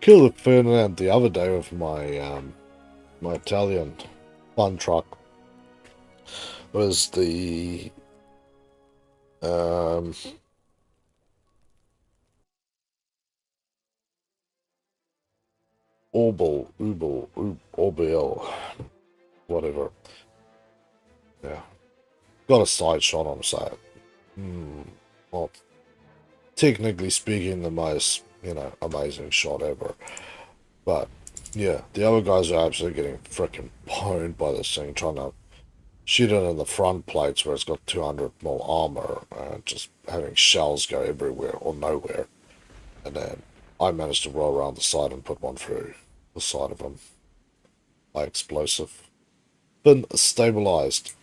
Killed a Ferdinand the other day with my my Italian fun truck. It was the Orbel, whatever. Yeah. Got a side shot on side. Not technically speaking the most, you know, amazing shot ever. But yeah, the other guys are absolutely getting freaking pwned by this thing, trying to shoot it in the front plates where it's got 200mm armor and just having shells go everywhere or nowhere. And then I managed to roll around the side and put one through the side of him by explosive. Been stabilized.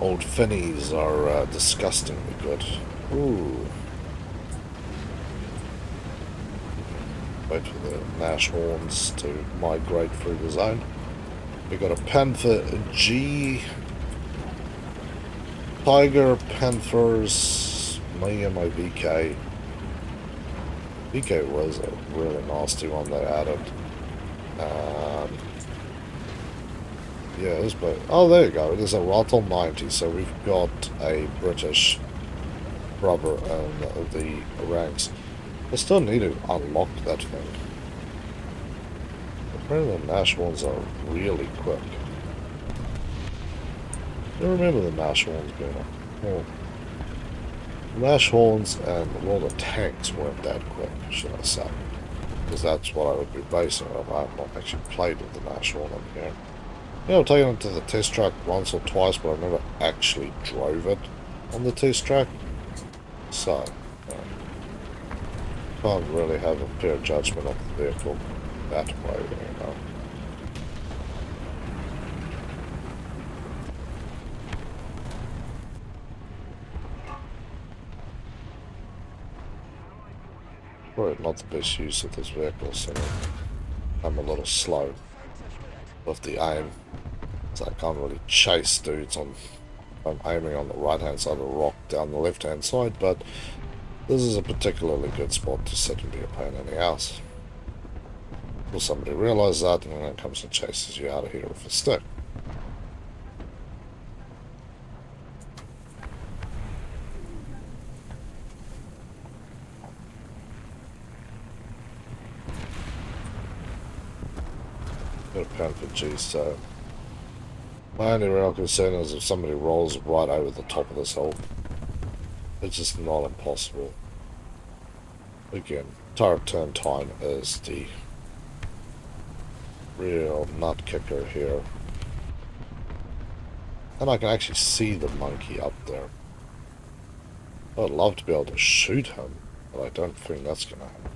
Old finnies are disgustingly good. Ooh. Wait for the Nashorns to migrate through the zone. We got a Panther G, Tiger, Panthers, me and my VK. VK was a really nasty one they added. Yeah, this boat. Oh, there you go. It is a Rotel 90, so we've got a British rubber in the ranks. I still need to unlock that thing. Apparently the Nashorns are really quick. I remember the Nashorns being well, Nashorns and all the tanks weren't that quick, should I say. Because that's what I would be basing it on. I have not actually played with the Nashorn on here. Yeah, I've taken it to the test track once or twice, but I've never actually drove it on the test track. So, can't really have a fair judgment of the vehicle that way, you know. Probably not the best use of this vehicle, so I'm a little slow with the aim. So I can't really chase dudes on I'm aiming on the right hand side of the rock down the left hand side, but this is a particularly good spot to sit and be a pain in the ass. Will somebody realize that and then it comes and chases you out of here with a stick? Got a pound for G, so my only real concern is if somebody rolls right over the top of this hill. It's just not impossible. Again, turret turn time is the real nut kicker here. And I can actually see the monkey up there. I'd love to be able to shoot him, but I don't think that's going to happen.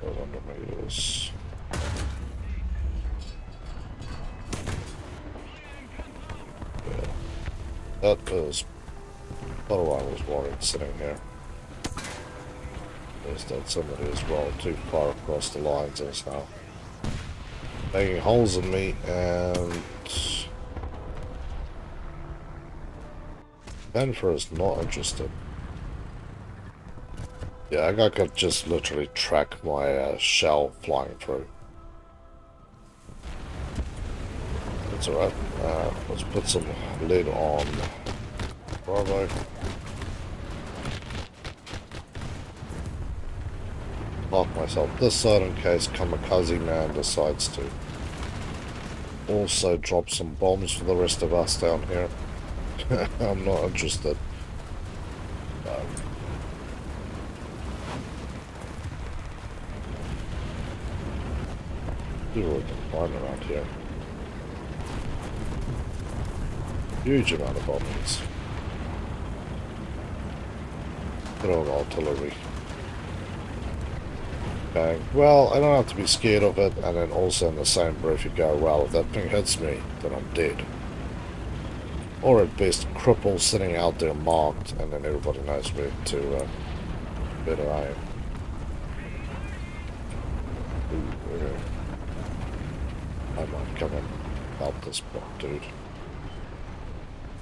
400 meters. Yeah. That is what I was worried sitting here. Is that somebody has rolled too far across the lines and is now making holes in me, and Benfer is not interested. Yeah, I could just literally track my shell flying through. That's alright. Let's put some lid on Bravo. Lock myself this side in case Kamikaze Man decides to also drop some bombs for the rest of us down here. I'm not interested. See what we can find around here. Huge amount of bombs. Good old artillery. Bang. Well, I don't have to be scared of it, and then also in the same breath you go, well, if that thing hits me, then I'm dead. Or at best, cripple sitting out there marked, and then everybody knows where to better aim. Ooh, okay. I might come and help this poor dude.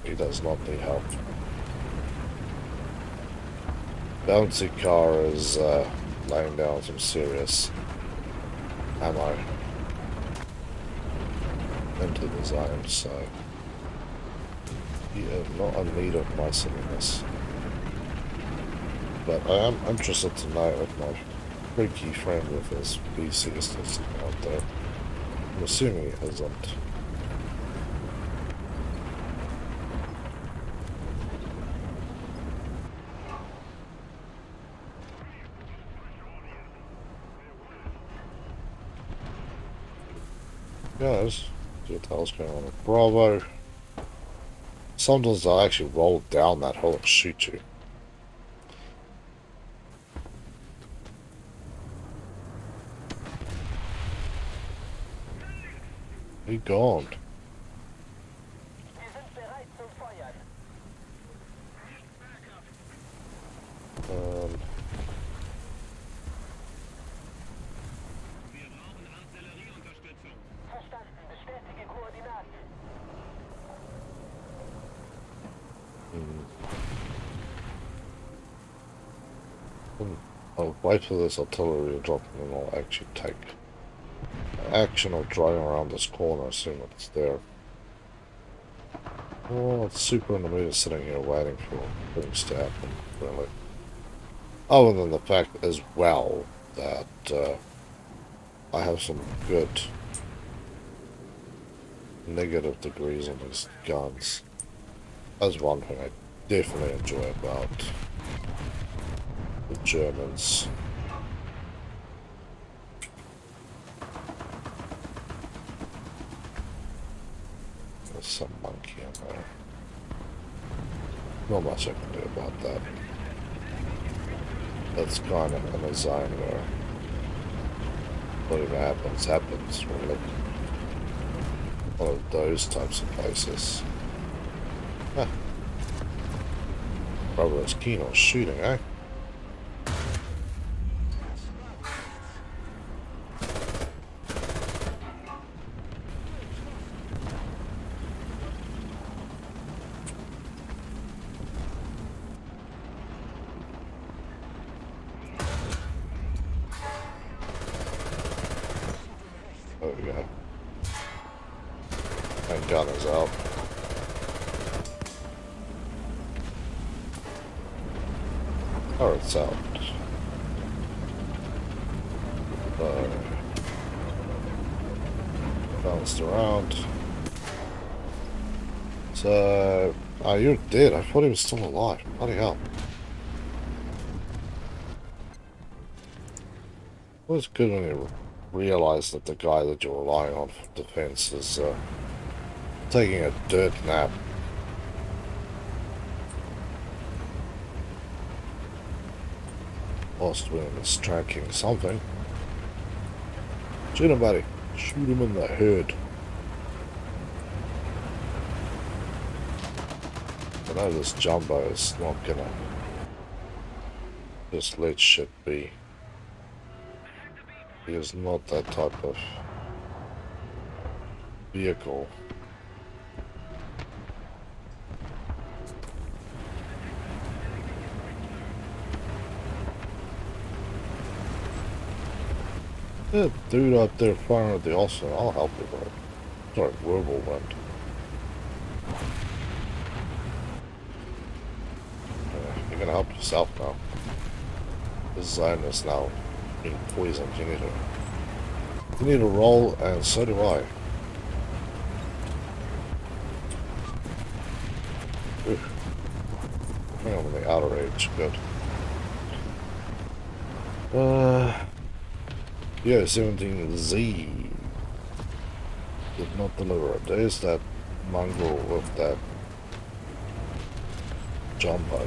He does not need help. Bouncy car is laying down some serious ammo into the zone, so he is not in need of my silliness. But I am interested to know if my freaky friend with his BC is still sitting out there. I'm assuming he isn't. Guys, see what the hell's going on with Bravo. Sometimes they'll actually roll down that hill and shoot you. He gone. I'll wait for this artillery to drop and then I'll actually take action of driving around this corner as soon as it's there. Oh, it's super in the mood of sitting here waiting for things to happen, really. Other than the fact as well that I have some good negative degrees on these guns. That's one thing I definitely enjoy about the Germans. There's some monkey in there. Not much I can do about that. That's kind of in a zone where whatever happens, happens, really. One of those types of places. Huh. Probably was keen on shooting, eh? gun is out. Turret's out. Bounced around. So... Oh, you're dead. I thought he was still alive. Bloody hell. It was good when you realize that the guy that you're relying on for defense is taking a dirt nap. Lost wind is tracking something. Shoot him, buddy. Shoot him in the head. I know this jumbo is not gonna just let shit be. He is not that type of vehicle. That dude up there firing at the Austin, I'll help you, bro. Sorry, whirlwind. You're gonna help yourself now. This zone is now being poisoned. You need to roll, and so do I. Oof. I'm on the outer edge, good. Yeah, 17Z did not deliver it. There's that mongrel with that jumbo.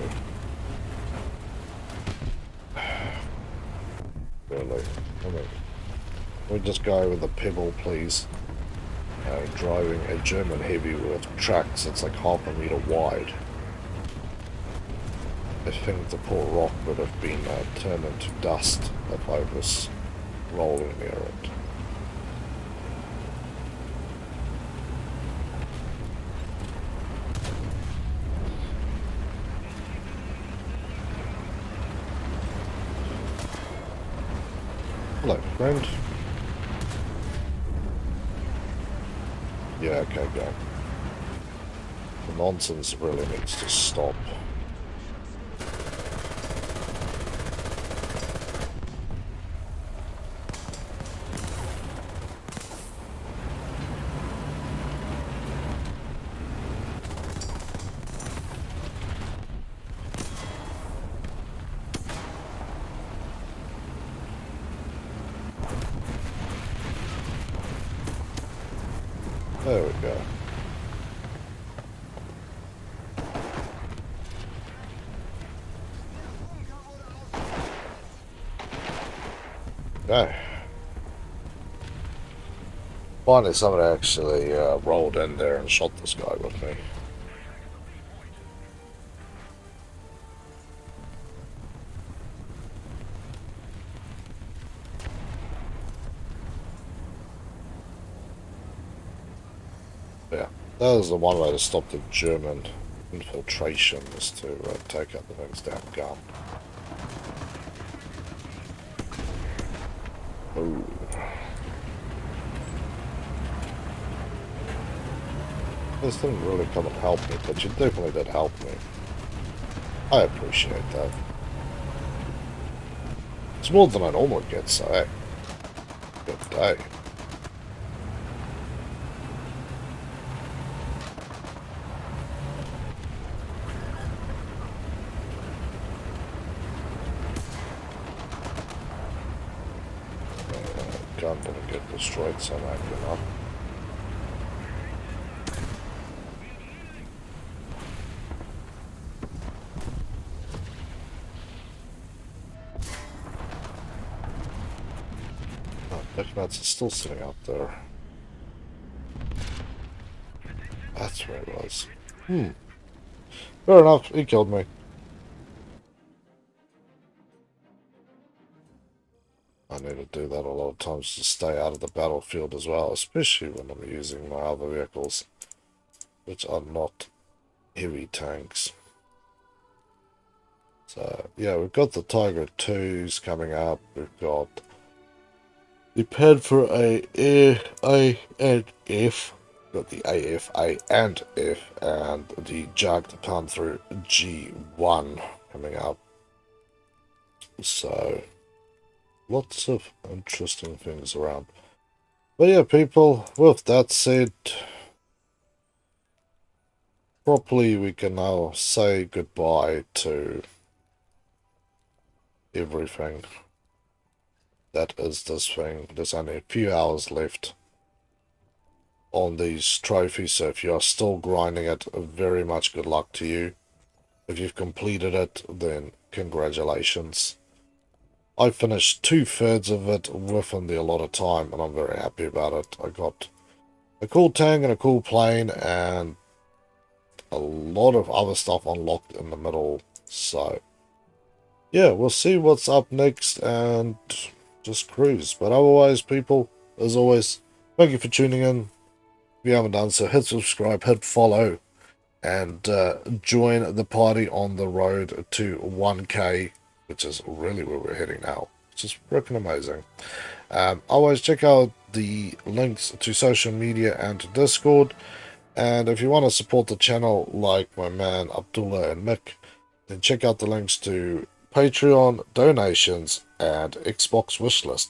Really? We'll just go with the pebble, please. Driving a German heavy with tracks that's like half a meter wide. I think the poor rock would have been turned into dust if I was rolling near it. Hello, friend. Yeah, okay, go. The nonsense really needs to stop. There we go. Okay. Finally somebody actually rolled in there and shot this guy with me. Yeah, that was the one way to stop the German infiltration, is to take out the thing's damn gun. Ooh. This didn't really come and help me, but you definitely did help me. I appreciate that. It's more than I normally get, so hey, good day. Gun didn't get destroyed somehow, you know. Oh, Deathmatch is still sitting out there. That's where it was. Fair enough, he killed me. I need to do that a lot of times to stay out of the battlefield as well, especially when I'm using my other vehicles, which are not heavy tanks. So, yeah, we've got the Tiger 2s coming up. We've got the pad for A and F. got the AF, A and F, and the Jack to pound through G1 coming up. So, lots of interesting things around. But yeah, people, with that said, properly we can now say goodbye to everything that is this thing. There's only a few hours left on these trophies, so if you are still grinding it, very much good luck to you. If you've completed it, then congratulations. I finished 2/3 of it within the allotted time, and I'm very happy about it. I got a cool tank and a cool plane, and a lot of other stuff unlocked in the middle. So, yeah, we'll see what's up next, and just cruise. But otherwise, people, as always, thank you for tuning in. If you haven't done so, hit subscribe, hit follow, and join the party on the road to 1K, which is really where we're heading now, which is freaking amazing. Always check out the links to social media and to Discord, and if you want to support the channel like my man Abdullah and Mick, then check out the links to Patreon, donations, and Xbox wishlist.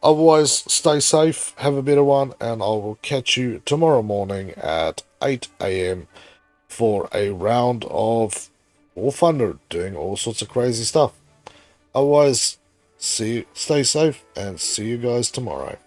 Otherwise, stay safe, have a better one, and I will catch you tomorrow morning at 8 AM for a round of War Thunder, doing all sorts of crazy stuff. Otherwise, stay safe, and see you guys tomorrow.